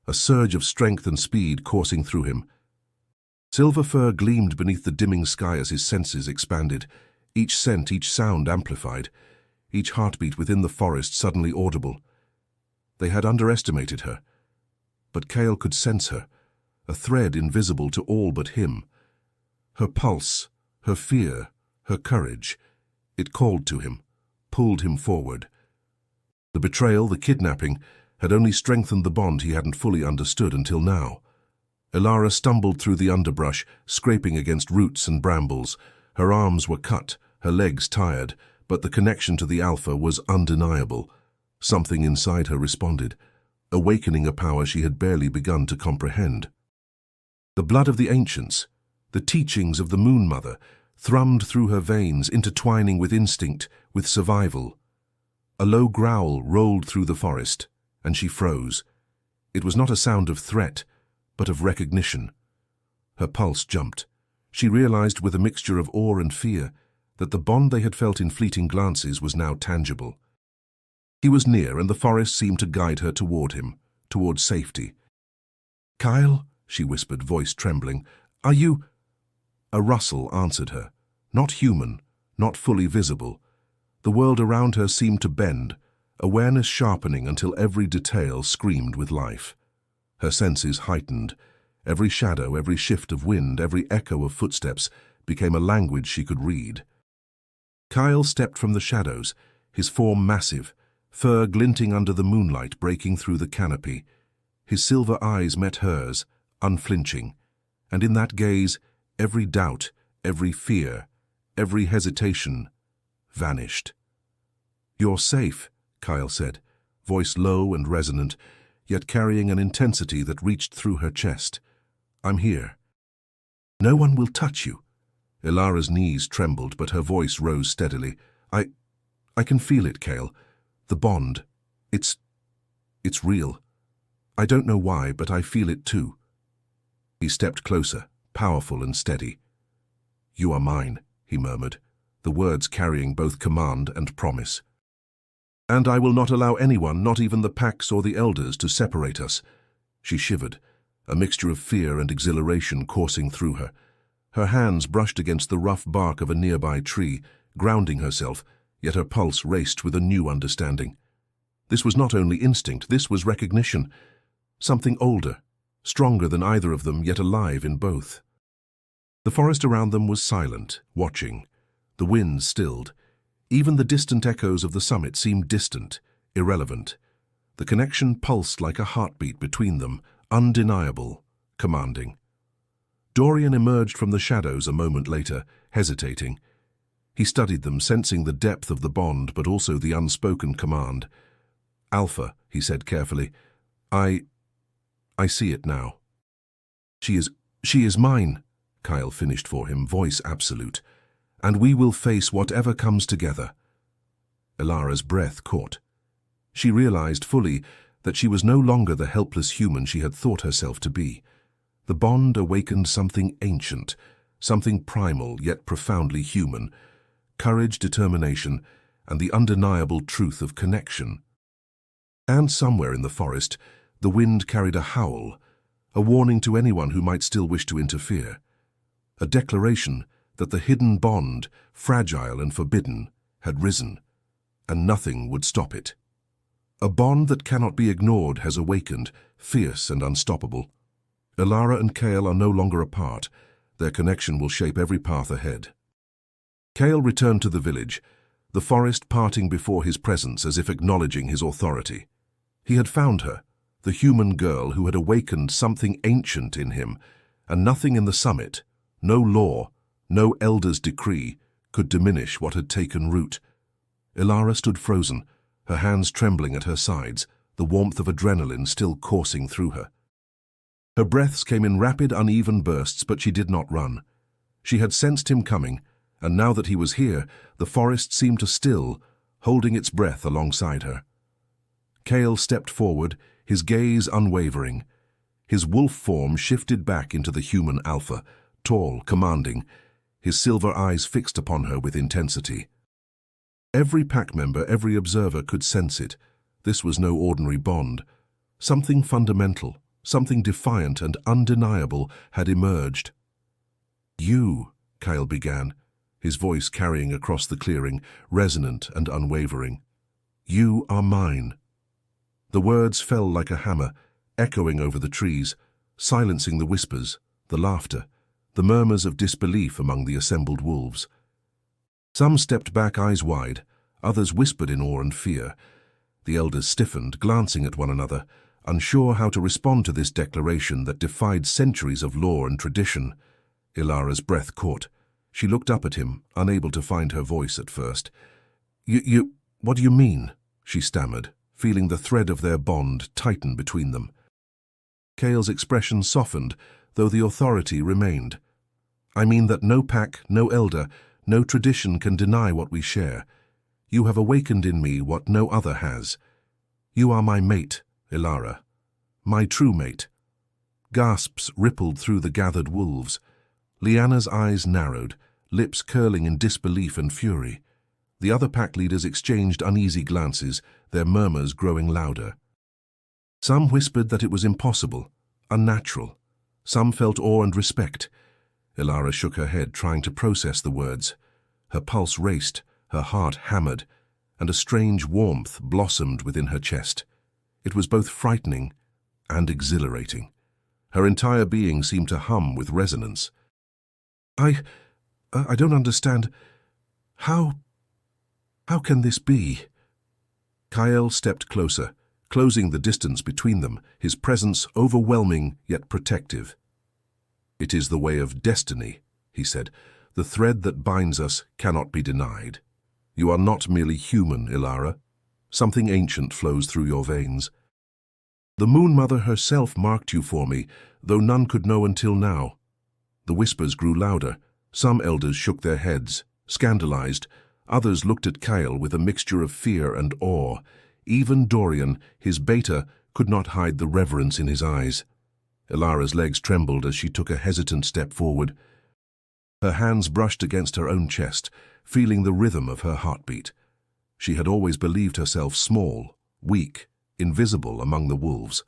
a surge of strength and speed coursing through him. Silver fur gleamed beneath the dimming sky as his senses expanded, each scent, each sound amplified, each heartbeat within the forest suddenly audible. They had underestimated her, but Kyle could sense her, a thread invisible to all but him. Her pulse, her fear, her courage, it called to him, pulled him forward. The betrayal, the kidnapping, had only strengthened the bond he hadn't fully understood until now. Ilara stumbled through the underbrush, scraping against roots and brambles. Her arms were cut, her legs tired, but the connection to the Alpha was undeniable. Something inside her responded, awakening a power she had barely begun to comprehend. The blood of the ancients, the teachings of the Moon Mother, thrummed through her veins, intertwining with instinct, with survival. A low growl rolled through the forest, and she froze. It was not a sound of threat, but of recognition. Her pulse jumped. She realized with a mixture of awe and fear that the bond they had felt in fleeting glances was now tangible. He was near, and the forest seemed to guide her toward him, toward safety. "Kyle," she whispered, voice trembling, "are you—" A rustle answered her, not human, not fully visible. The world around her seemed to bend, awareness sharpening until every detail screamed with life. Her senses heightened. Every shadow, every shift of wind, every echo of footsteps became a language she could read. Kyle stepped from the shadows, his form massive, fur glinting under the moonlight breaking through the canopy. His silver eyes met hers, unflinching, and in that gaze, every doubt, every fear, every hesitation vanished. "You're safe," Kyle said, voice low and resonant, yet carrying an intensity that reached through her chest. "I'm here. No one will touch you." Ilara's knees trembled, but her voice rose steadily. I can feel it, Kale. The bond. It's real. I don't know why, but I feel it too." He stepped closer, powerful and steady. "You are mine," he murmured, the words carrying both command and promise. "And I will not allow anyone, not even the Pax or the Elders, to separate us." She shivered, a mixture of fear and exhilaration coursing through her. Her hands brushed against the rough bark of a nearby tree, grounding herself, yet her pulse raced with a new understanding. This was not only instinct, this was recognition. Something older, stronger than either of them, yet alive in both. The forest around them was silent, watching. The wind stilled. Even the distant echoes of the summit seemed distant, irrelevant. The connection pulsed like a heartbeat between them, undeniable, commanding. Dorian emerged from the shadows a moment later, hesitating. He studied them, sensing the depth of the bond, but also the unspoken command. "Alpha," he said carefully, I see it now." She is mine," Kyle finished for him, voice absolute. and we will face whatever comes together. Ilara's breath caught. She realized fully that she was no longer the helpless human she had thought herself to be. The bond awakened something ancient, something primal yet profoundly human, courage, determination, and the undeniable truth of connection. And somewhere in the forest, the wind carried a howl, a warning to anyone who might still wish to interfere, a declaration that the hidden bond, fragile and forbidden, had risen, and nothing would stop it. A bond that cannot be ignored has awakened, fierce and unstoppable. Ilara and Kale are no longer apart. Their connection will shape every path ahead. Kale returned to the village, the forest parting before his presence as if acknowledging his authority. He had found her, the human girl who had awakened something ancient in him, and nothing in the summit, no law, no elder's decree, could diminish what had taken root. Ilara stood frozen, her hands trembling at her sides, the warmth of adrenaline still coursing through her. Her breaths came in rapid, uneven bursts, but she did not run. She had sensed him coming, and now that he was here, the forest seemed to still, holding its breath alongside her. Kale stepped forward, his gaze unwavering. His wolf form shifted back into the human alpha, tall, commanding, his silver eyes fixed upon her with intensity. Every pack member, every observer could sense it. This was no ordinary bond. Something fundamental, something defiant and undeniable had emerged. "You," Kyle began, his voice carrying across the clearing, resonant and unwavering. "You are mine." The words fell like a hammer, echoing over the trees, silencing the whispers, the laughter, the murmurs of disbelief among the assembled wolves. Some stepped back, eyes wide, others whispered in awe and fear. The elders stiffened, glancing at one another, unsure how to respond to this declaration that defied centuries of law and tradition. Ilara's breath caught. She looked up at him, unable to find her voice at first. What do you mean?" she stammered, feeling the thread of their bond tighten between them. Kale's expression softened, though the authority remained. "I mean that no pack, no elder, no tradition can deny what we share. You have awakened in me what no other has. You are my mate, Ilara. My true mate." Gasps rippled through the gathered wolves. Liana's eyes narrowed, lips curling in disbelief and fury. The other pack leaders exchanged uneasy glances, their murmurs growing louder. Some whispered that it was impossible, unnatural. Some felt awe and respect. Ilara shook her head, trying to process the words. Her pulse raced, her heart hammered, and a strange warmth blossomed within her chest. It was both frightening and exhilarating. Her entire being seemed to hum with resonance. I don't understand. How can this be?" Kyle stepped closer, closing the distance between them, his presence overwhelming yet protective. "It is the way of destiny," he said. "The thread that binds us cannot be denied. You are not merely human, Ilara. Something ancient flows through your veins. The Moon Mother herself marked you for me, though none could know until now." The whispers grew louder. Some elders shook their heads, scandalized. Others looked at Kyle with a mixture of fear and awe. Even Dorian, his beta, could not hide the reverence in his eyes. Ilara's legs trembled as she took a hesitant step forward. Her hands brushed against her own chest, feeling the rhythm of her heartbeat. She had always believed herself small, weak, invisible among the wolves.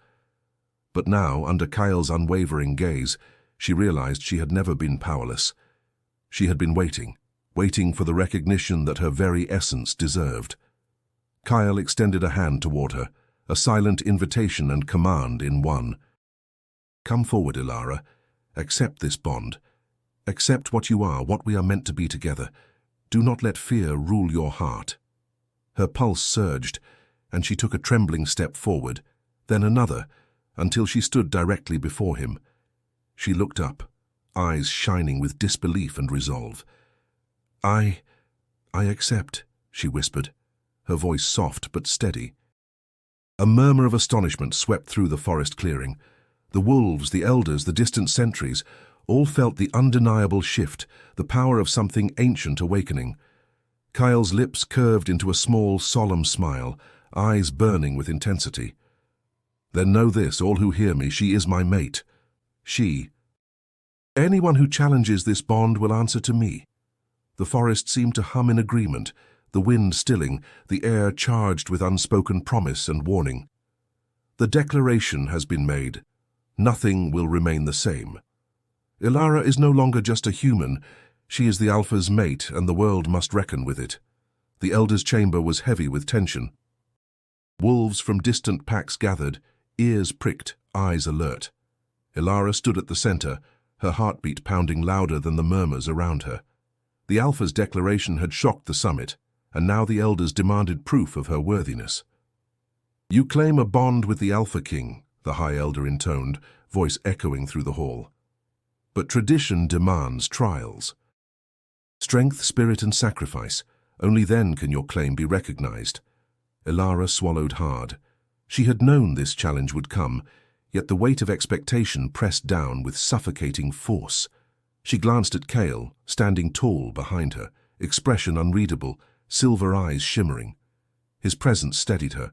But now, under Kyle's unwavering gaze, she realized she had never been powerless. She had been waiting for the recognition that her very essence deserved. Kyle extended a hand toward her, a silent invitation and command in one. "Come forward, Ilara. Accept this bond. Accept what you are, what we are meant to be together. Do not let fear rule your heart." Her pulse surged, and she took a trembling step forward, then another, until she stood directly before him. She looked up, eyes shining with disbelief and resolve. I accept," she whispered, her voice soft but steady. A murmur of astonishment swept through the forest clearing. The wolves, the elders, the distant sentries, All felt the undeniable shift, the power of something ancient awakening. Kyle's lips curved into a small, solemn smile, eyes burning with intensity. "Then know this, all who hear me, she is my mate. She. Anyone who challenges this bond will answer to me." The forest seemed to hum in agreement, the wind stilling, the air charged with unspoken promise and warning. The declaration has been made. Nothing will remain the same. Ilara is no longer just a human. She is the Alpha's mate, and the world must reckon with it. The Elder's chamber was heavy with tension. Wolves from distant packs gathered, ears pricked, eyes alert. Ilara stood at the center, her heartbeat pounding louder than the murmurs around her. The Alpha's declaration had shocked the summit, and now the Elders demanded proof of her worthiness. "You claim a bond with the Alpha King," the High Elder intoned, voice echoing through the hall. "But tradition demands trials. Strength, spirit, and sacrifice. Only then can your claim be recognized." Ilara swallowed hard. She had known this challenge would come, yet the weight of expectation pressed down with suffocating force. She glanced at Kale, standing tall behind her, expression unreadable, silver eyes shimmering. His presence steadied her,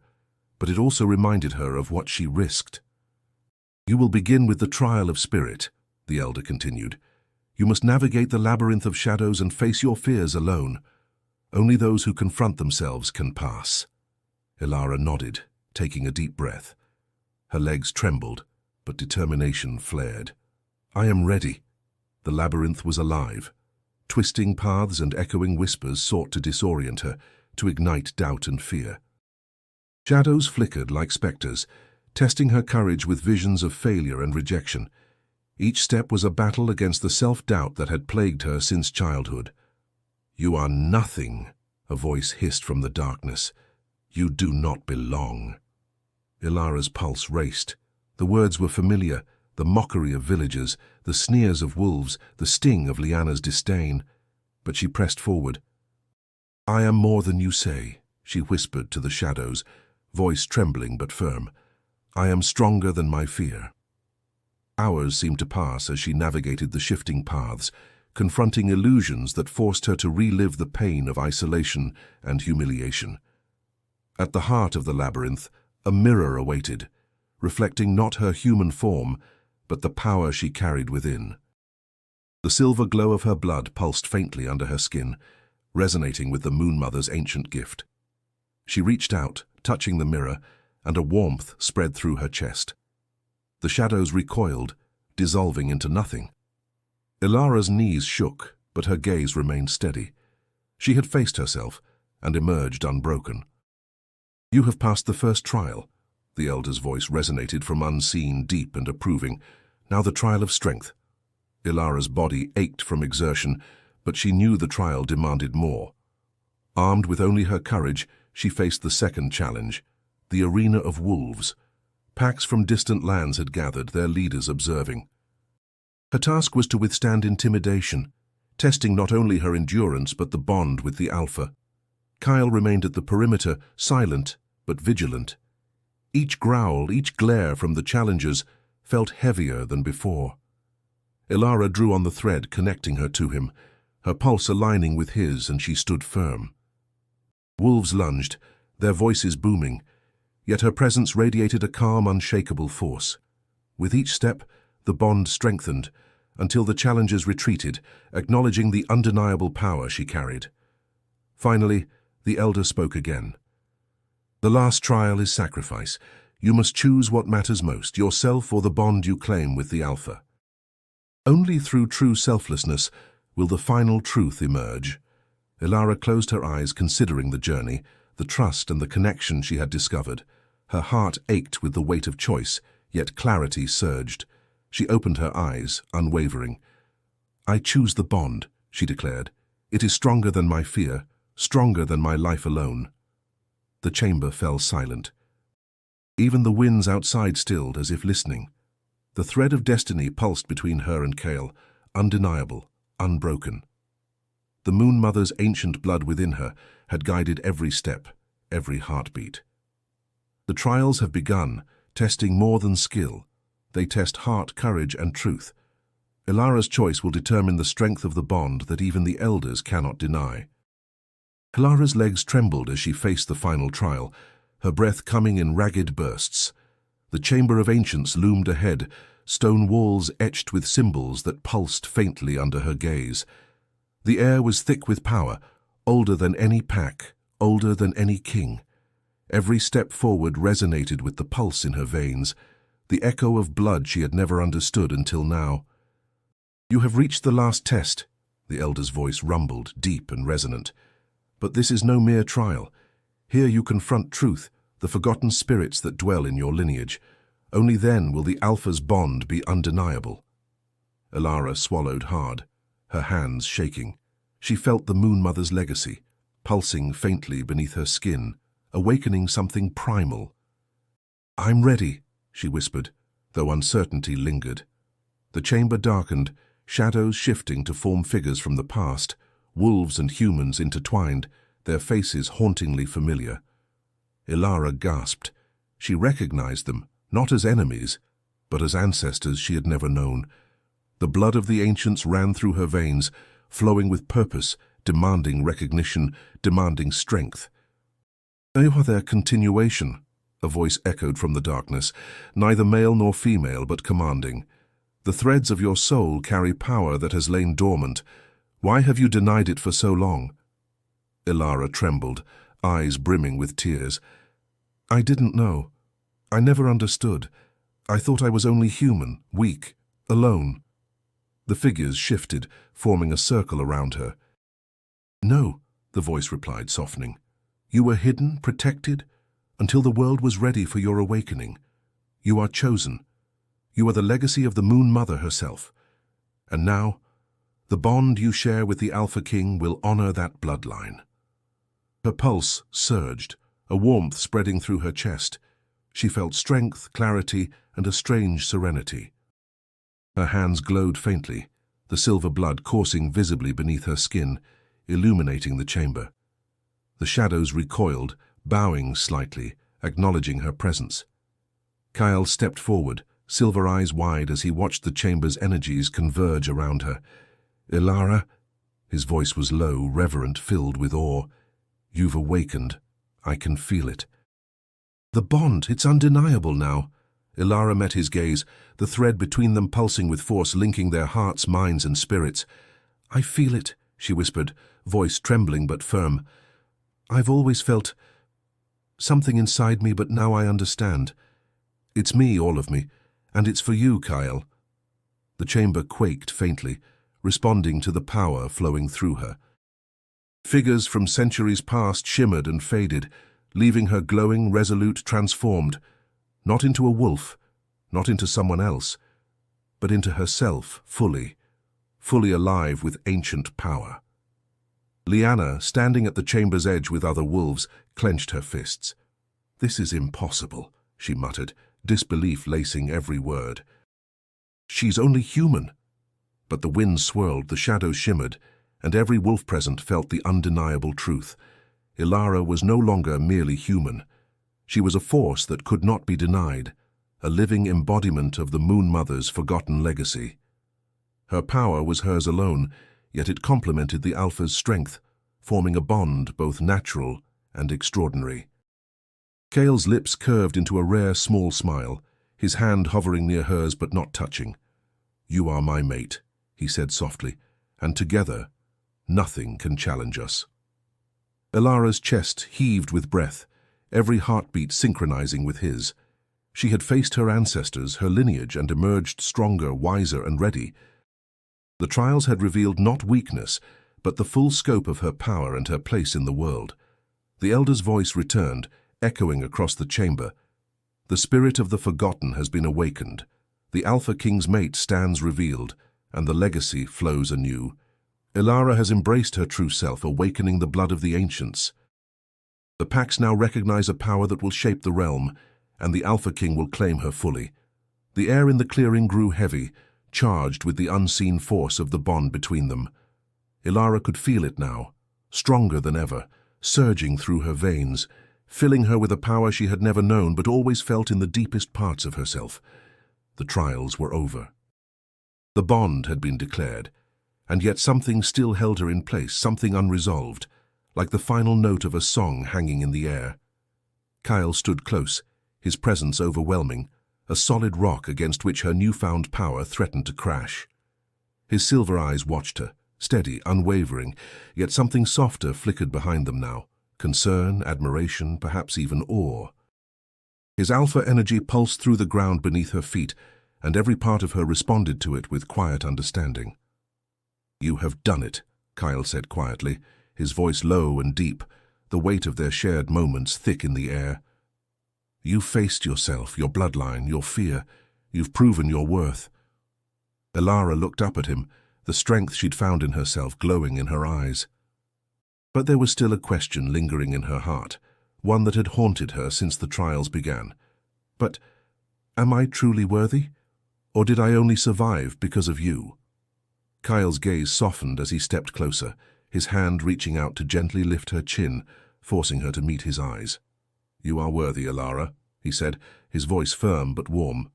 but it also reminded her of what she risked. "You will begin with the trial of spirit," the Elder continued. "You must navigate the labyrinth of shadows and face your fears alone. Only those who confront themselves can pass." Ilara nodded, taking a deep breath. Her legs trembled, but determination flared. "I am ready." The labyrinth was alive. Twisting paths and echoing whispers sought to disorient her, to ignite doubt and fear. Shadows flickered like specters, testing her courage with visions of failure and rejection. Each step was a battle against the self-doubt that had plagued her since childhood. "You are nothing," a voice hissed from the darkness. "You do not belong." Ilara's pulse raced. The words were familiar, the mockery of villagers, the sneers of wolves, the sting of Liana's disdain. But she pressed forward. "I am more than you say," she whispered to the shadows, voice trembling but firm. "I am stronger than my fear." Hours seemed to pass as she navigated the shifting paths, confronting illusions that forced her to relive the pain of isolation and humiliation. At the heart of the labyrinth, a mirror awaited, reflecting not her human form, but the power she carried within. The silver glow of her blood pulsed faintly under her skin, resonating with the Moon Mother's ancient gift. She reached out, touching the mirror, and a warmth spread through her chest. The shadows recoiled, dissolving into nothing. Ilara's knees shook, but her gaze remained steady. She had faced herself and emerged unbroken. "You have passed the first trial." The Elder's voice resonated from unseen, deep and approving. "Now the trial of strength." Ilara's body ached from exertion, but she knew the trial demanded more. Armed with only her courage, she faced the second challenge, the arena of wolves. Packs from distant lands had gathered, their leaders observing. Her task was to withstand intimidation, testing not only her endurance but the bond with the Alpha. Kyle remained at the perimeter, silent but vigilant. Each growl, each glare from the challengers felt heavier than before. Ilara drew on the thread connecting her to him, her pulse aligning with his, and she stood firm. Wolves lunged, their voices booming, yet her presence radiated a calm, unshakable force. With each step, the bond strengthened, until the challengers retreated, acknowledging the undeniable power she carried. Finally, the Elder spoke again. "The last trial is sacrifice. You must choose what matters most, yourself or the bond you claim with the Alpha. Only through true selflessness will the final truth emerge." Ilara closed her eyes, considering the journey, the trust and the connection she had discovered. Her heart ached with the weight of choice, yet clarity surged. She opened her eyes, unwavering. "I choose the bond," she declared. "It is stronger than my fear, stronger than my life alone." The chamber fell silent. Even the winds outside stilled, as if listening. The thread of destiny pulsed between her and Kale, undeniable, unbroken. The Moon Mother's ancient blood within her had guided every step, every heartbeat. The trials have begun, testing more than skill. They test heart, courage, and truth. Ilara's choice will determine the strength of the bond that even the elders cannot deny. Ilara's legs trembled as she faced the final trial, her breath coming in ragged bursts. The Chamber of Ancients loomed ahead, stone walls etched with symbols that pulsed faintly under her gaze. The air was thick with power, older than any pack, older than any king. Every step forward resonated with the pulse in her veins, the echo of blood she had never understood until now. "You have reached the last test," the elder's voice rumbled, deep and resonant. "But this is no mere trial. Here you confront truth, the forgotten spirits that dwell in your lineage. Only then will the Alpha's bond be undeniable." Ilara swallowed hard, her hands shaking. She felt the Moon Mother's legacy, pulsing faintly beneath her skin, awakening something primal. "I'm ready," she whispered, though uncertainty lingered. The chamber darkened, shadows shifting to form figures from the past, wolves and humans intertwined, their faces hauntingly familiar. Ilara gasped. She recognized them, not as enemies, but as ancestors she had never known. The blood of the ancients ran through her veins, flowing with purpose, demanding recognition, demanding strength. "You are their continuation," a voice echoed from the darkness, neither male nor female, but commanding. "The threads of your soul carry power that has lain dormant. Why have you denied it for so long?" Ilara trembled, eyes brimming with tears. "I didn't know. I never understood. I thought I was only human, weak, alone." The figures shifted, forming a circle around her. "No," the voice replied, softening. "You were hidden, protected, until the world was ready for your awakening. You are chosen. You are the legacy of the Moon Mother herself. And now, the bond you share with the Alpha King will honor that bloodline." Her pulse surged, a warmth spreading through her chest. She felt strength, clarity, and a strange serenity. Her hands glowed faintly, the silver blood coursing visibly beneath her skin, illuminating the chamber. The shadows recoiled, bowing slightly, acknowledging her presence. Kyle stepped forward, silver eyes wide as he watched the chamber's energies converge around her. "Ilara," his voice was low, reverent, filled with awe. "You've awakened. I can feel it." "The bond, it's undeniable now." Ilara met his gaze, the thread between them pulsing with force, linking their hearts, minds, and spirits. "I feel it," she whispered, voice trembling but firm. "I've always felt something inside me, but now I understand. It's me, all of me, and it's for you, Kyle." The chamber quaked faintly, responding to the power flowing through her. Figures from centuries past shimmered and faded, leaving her glowing, resolute, transformed, not into a wolf, not into someone else, but into herself, fully alive with ancient power. Liana, standing at the chamber's edge with other wolves, clenched her fists. "This is impossible," she muttered, disbelief lacing every word. "She's only human." But the wind swirled, the shadows shimmered, and every wolf present felt the undeniable truth. Ilara was no longer merely human. She was a force that could not be denied, a living embodiment of the Moon Mother's forgotten legacy. Her power was hers alone, yet it complemented the Alpha's strength, forming a bond both natural and extraordinary. Kale's lips curved into a rare small smile, his hand hovering near hers but not touching. "You are my mate," he said softly, "and together, nothing can challenge us." Ilara's chest heaved with breath, every heartbeat synchronizing with his. She had faced her ancestors, her lineage, and emerged stronger, wiser, and ready. The trials had revealed not weakness, but the full scope of her power and her place in the world. The elder's voice returned, echoing across the chamber. "The spirit of the forgotten has been awakened. The Alpha King's mate stands revealed, and the legacy flows anew. Ilara has embraced her true self, awakening the blood of the ancients. The Pax now recognize a power that will shape the realm, and the Alpha King will claim her fully." The air in the clearing grew heavy, charged with the unseen force of the bond between them. Ilara could feel it now, stronger than ever, surging through her veins, filling her with a power she had never known but always felt in the deepest parts of herself. The trials were over. The bond had been declared, and yet something still held her in place, something unresolved, like the final note of a song hanging in the air. Kyle stood close, his presence overwhelming, a solid rock against which her newfound power threatened to crash. His silver eyes watched her, steady, unwavering, yet something softer flickered behind them now, concern, admiration, perhaps even awe. His alpha energy pulsed through the ground beneath her feet, and every part of her responded to it with quiet understanding. "You have done it," Kyle said quietly, his voice low and deep, the weight of their shared moments thick in the air. "You faced yourself, your bloodline, your fear. You've proven your worth." Elara looked up at him, the strength she'd found in herself glowing in her eyes. But there was still a question lingering in her heart, one that had haunted her since the trials began. "But am I truly worthy? Or did I only survive because of you?" Kyle's gaze softened as he stepped closer, his hand reaching out to gently lift her chin, forcing her to meet his eyes. "You are worthy, Elara," he said, his voice firm but warm.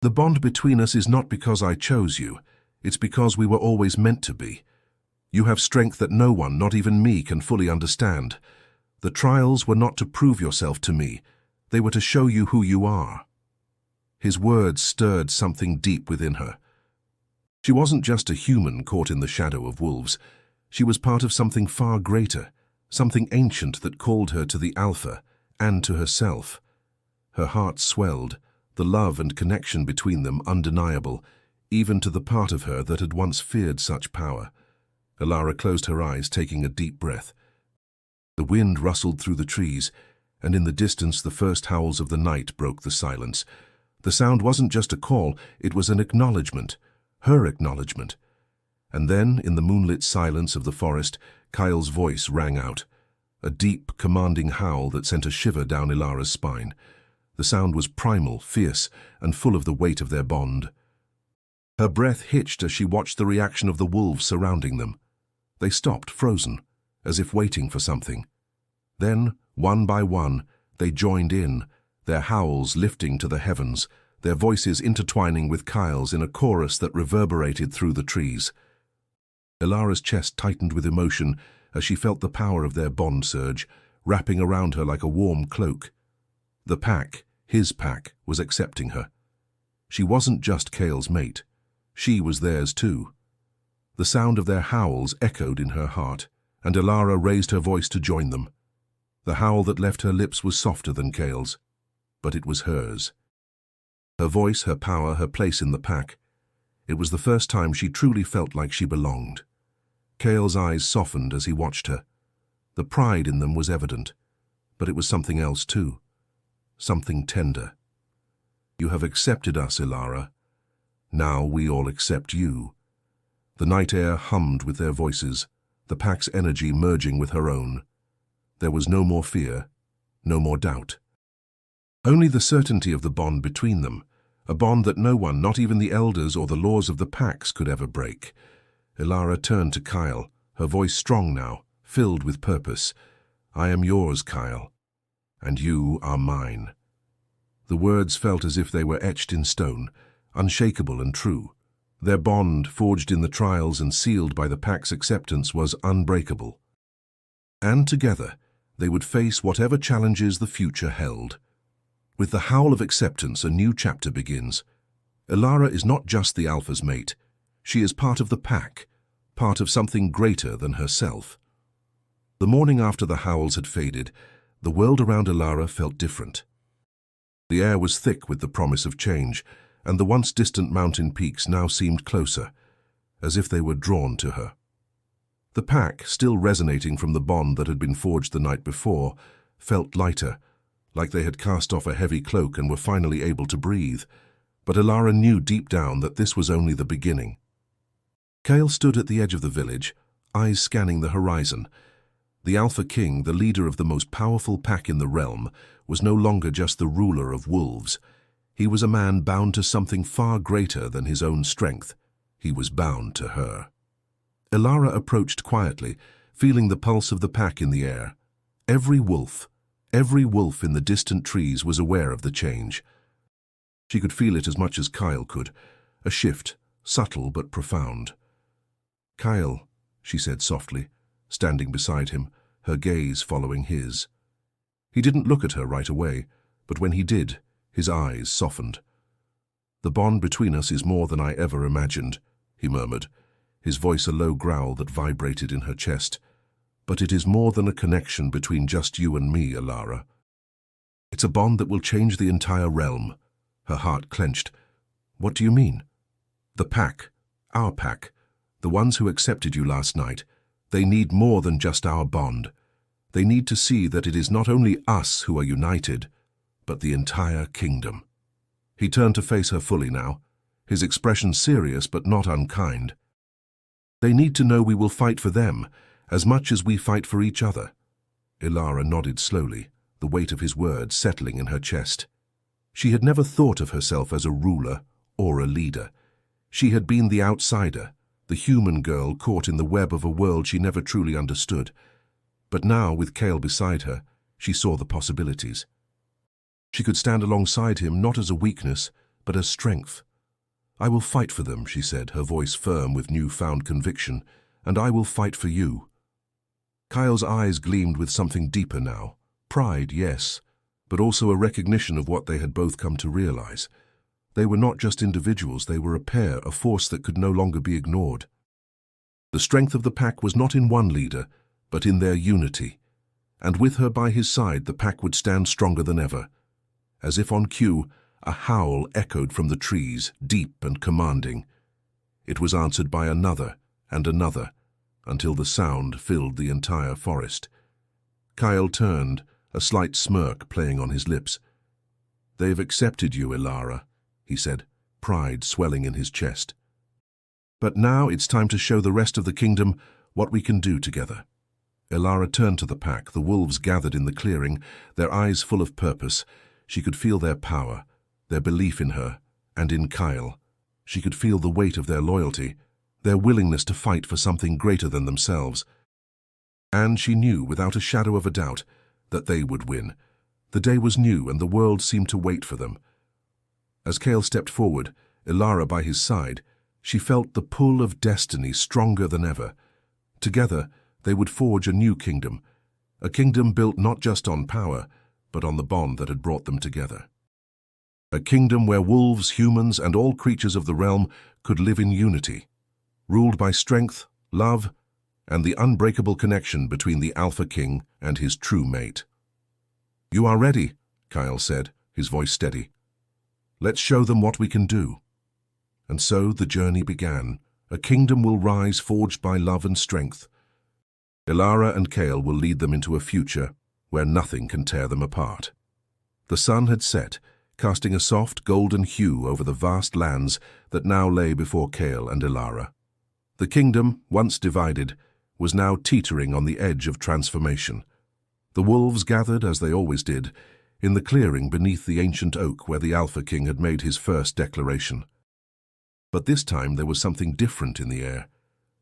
"The bond between us is not because I chose you. It's because we were always meant to be. You have strength that no one, not even me, can fully understand. The trials were not to prove yourself to me. They were to show you who you are." His words stirred something deep within her. She wasn't just a human caught in the shadow of wolves. She was part of something far greater, something ancient that called her to the Alpha and to herself. Her heart swelled, the love and connection between them undeniable, even to the part of her that had once feared such power. Elara closed her eyes, taking a deep breath. The wind rustled through the trees, and in the distance the first howls of the night broke the silence. The sound wasn't just a call, it was an acknowledgement, her acknowledgement. And then, in the moonlit silence of the forest, Kyle's voice rang out, a deep, commanding howl that sent a shiver down Elara's spine. The sound was primal, fierce, and full of the weight of their bond. Her breath hitched as she watched the reaction of the wolves surrounding them. They stopped, frozen, as if waiting for something. Then, one by one, they joined in, their howls lifting to the heavens, their voices intertwining with Kyle's in a chorus that reverberated through the trees. Elara's chest tightened with emotion as she felt the power of their bond surge, wrapping around her like a warm cloak. The pack, his pack, was accepting her. She wasn't just Kale's mate. She was theirs too. The sound of their howls echoed in her heart, and Elara raised her voice to join them. The howl that left her lips was softer than Kale's, but it was hers. Her voice, her power, her place in the pack. It was the first time she truly felt like she belonged. Kale's eyes softened as he watched her. The pride in them was evident, but it was something else too. Something tender. "You have accepted us, Elara. Now we all accept you." The night air hummed with their voices, the pack's energy merging with her own. There was no more fear, no more doubt. Only the certainty of the bond between them, a bond that no one, not even the elders or the laws of the packs, could ever break. Elara turned to Kyle, her voice strong now, filled with purpose. "I am yours, Kyle, and you are mine." The words felt as if they were etched in stone, unshakable and true. Their bond, forged in the trials and sealed by the pack's acceptance, was unbreakable. And together, they would face whatever challenges the future held. With the howl of acceptance, a new chapter begins. Elara is not just the Alpha's mate. She is part of the pack, part of something greater than herself. The morning after the howls had faded, the world around Elara felt different. The air was thick with the promise of change, and the once distant mountain peaks now seemed closer, as if they were drawn to her. The pack, still resonating from the bond that had been forged the night before, felt lighter, like they had cast off a heavy cloak and were finally able to breathe. But Elara knew deep down that this was only the beginning. Kale stood at the edge of the village, eyes scanning the horizon. The Alpha King, the leader of the most powerful pack in the realm, was no longer just the ruler of wolves. He was a man bound to something far greater than his own strength. He was bound to her. Elara approached quietly, feeling the pulse of the pack in the air. Every wolf in the distant trees was aware of the change. She could feel it as much as Kyle could, a shift, subtle but profound. "Kyle," she said softly, standing beside him, her gaze following his. He didn't look at her right away, but when he did, his eyes softened. "The bond between us is more than I ever imagined," he murmured, his voice a low growl that vibrated in her chest. "But it is more than a connection between just you and me, Elara. It's a bond that will change the entire realm." Her heart clenched. "What do you mean?" "The pack, our pack, the ones who accepted you last night, they need more than just our bond. They need to see that it is not only us who are united, but the entire kingdom." He turned to face her fully now, his expression serious but not unkind. "They need to know we will fight for them as much as we fight for each other." Elara nodded slowly, the weight of his words settling in her chest. She had never thought of herself as a ruler or a leader. She had been the outsider, the human girl caught in the web of a world she never truly understood. But now, with Kale beside her, she saw the possibilities. She could stand alongside him not as a weakness, but as strength. "I will fight for them," she said, her voice firm with newfound conviction, "and I will fight for you." Kyle's eyes gleamed with something deeper now. Pride, yes, but also a recognition of what they had both come to realize. They were not just individuals, they were a pair, a force that could no longer be ignored. The strength of the pack was not in one leader, but in their unity. And with her by his side, the pack would stand stronger than ever. As if on cue, a howl echoed from the trees, deep and commanding. It was answered by another and another, until the sound filled the entire forest. Kyle turned, a slight smirk playing on his lips. "They've accepted you, Elara," he said, pride swelling in his chest. "But now it's time to show the rest of the kingdom what we can do together." Elara turned to the pack, the wolves gathered in the clearing, their eyes full of purpose. She could feel their power, their belief in her, and in Kyle. She could feel the weight of their loyalty, their willingness to fight for something greater than themselves. And she knew, without a shadow of a doubt, that they would win. The day was new, and the world seemed to wait for them. As Kale stepped forward, Elara by his side, she felt the pull of destiny stronger than ever. Together, they would forge a new kingdom, a kingdom built not just on power, but on the bond that had brought them together. A kingdom where wolves, humans, and all creatures of the realm could live in unity, ruled by strength, love, and the unbreakable connection between the Alpha King and his true mate. "You are ready," Kyle said, his voice steady. "Let's show them what we can do." And so the journey began. A kingdom will rise forged by love and strength. Elara and Kale will lead them into a future where nothing can tear them apart. The sun had set, casting a soft golden hue over the vast lands that now lay before Kale and Elara. The kingdom, once divided, was now teetering on the edge of transformation. The wolves gathered, as they always did, in the clearing beneath the ancient oak where the Alpha King had made his first declaration. But this time there was something different in the air,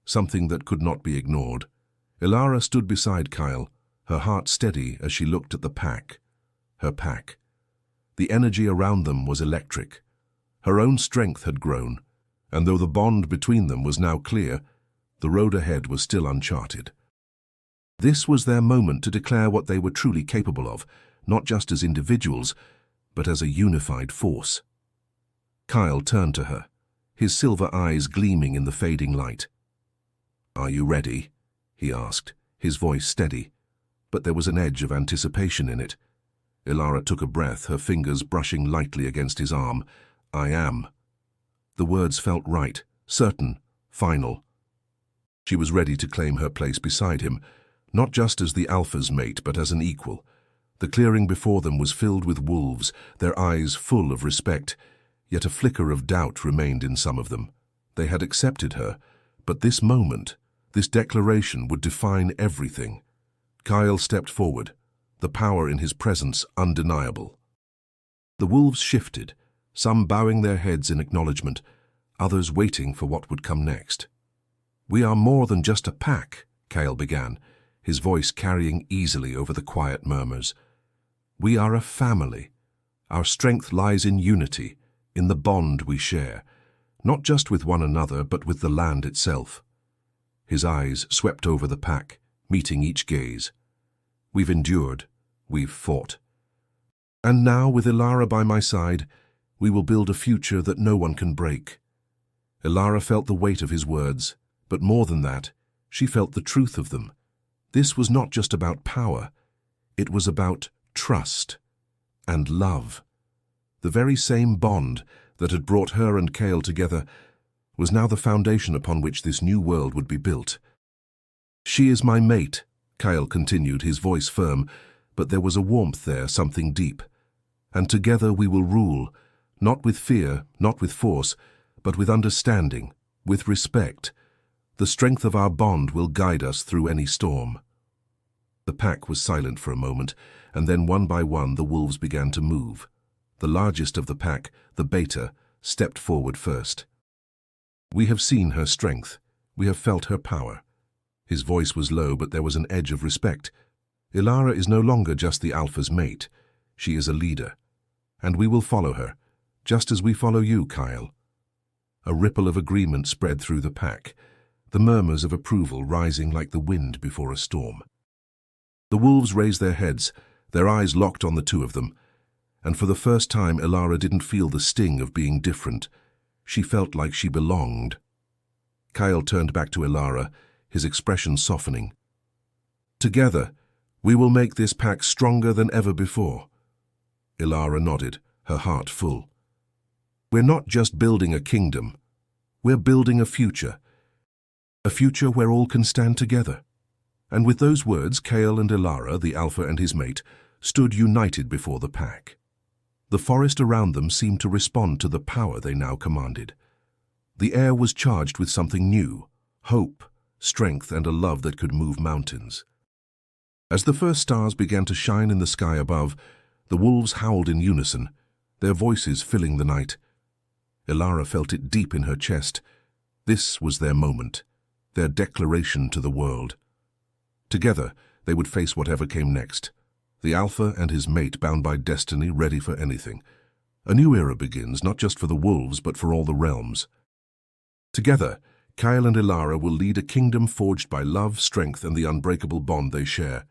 something that could not be ignored. Elara stood beside Kyle, her heart steady as she looked at the pack. Her pack. The energy around them was electric. Her own strength had grown, and though the bond between them was now clear, the road ahead was still uncharted. This was their moment to declare what they were truly capable of, not just as individuals, but as a unified force. Kyle turned to her, his silver eyes gleaming in the fading light. "Are you ready?" he asked, his voice steady, but there was an edge of anticipation in it. Elara took a breath, her fingers brushing lightly against his arm. "I am." The words felt right, certain, final. She was ready to claim her place beside him, not just as the Alpha's mate, but as an equal. The clearing before them was filled with wolves, their eyes full of respect, yet a flicker of doubt remained in some of them. They had accepted her, but this moment, this declaration would define everything. Kyle stepped forward, the power in his presence undeniable. The wolves shifted, some bowing their heads in acknowledgement, others waiting for what would come next. "We are more than just a pack," Kyle began, his voice carrying easily over the quiet murmurs. "We are a family. Our strength lies in unity, in the bond we share. not just with one another, but with the land itself. His eyes swept over the pack, meeting each gaze. We've endured, we've fought. And now, with Ilara by my side, we will build a future that no one can break. Ilara felt the weight of his words, but more than that, she felt the truth of them. This was not just about power, it was about trust and love. The very same bond that had brought her and Kale together was now the foundation upon which this new world would be built. She is my mate, Kyle continued, his voice firm, but there was a warmth there, something deep. And together we will rule, not with fear, not with force, but with understanding, with respect. The strength of our bond will guide us through any storm. The pack was silent for a moment, and then one by one the wolves began to move. The largest of the pack, the beta, stepped forward first. We have seen her strength. We have felt her power. His voice was low, but there was an edge of respect. Ilara is no longer just the alpha's mate. She is a leader. And we will follow her, just as we follow you, Kyle. A ripple of agreement spread through the pack, the murmurs of approval rising like the wind before a storm. The wolves raised their heads, their eyes locked on the two of them, and for the first time Ilara didn't feel the sting of being different. She felt like she belonged. Kyle turned back to Ilara, his expression softening. Together, we will make this pack stronger than ever before. Ilara nodded, her heart full. We're not just building a kingdom. We're building a future. A future where all can stand together. And with those words, Kale and Ilara, the alpha and his mate, stood united before the pack. The forest around them seemed to respond to the power they now commanded. The air was charged with something new, hope, strength, and a love that could move mountains. As the first stars began to shine in the sky above, the wolves howled in unison, their voices filling the night. Ilara felt it deep in her chest. This was their moment, their declaration to the world. Together, they would face whatever came next. The alpha and his mate bound by destiny, ready for anything. A new era begins, not just for the wolves, but for all the realms. Together, Kyle and Ilara will lead a kingdom forged by love, strength, and the unbreakable bond they share.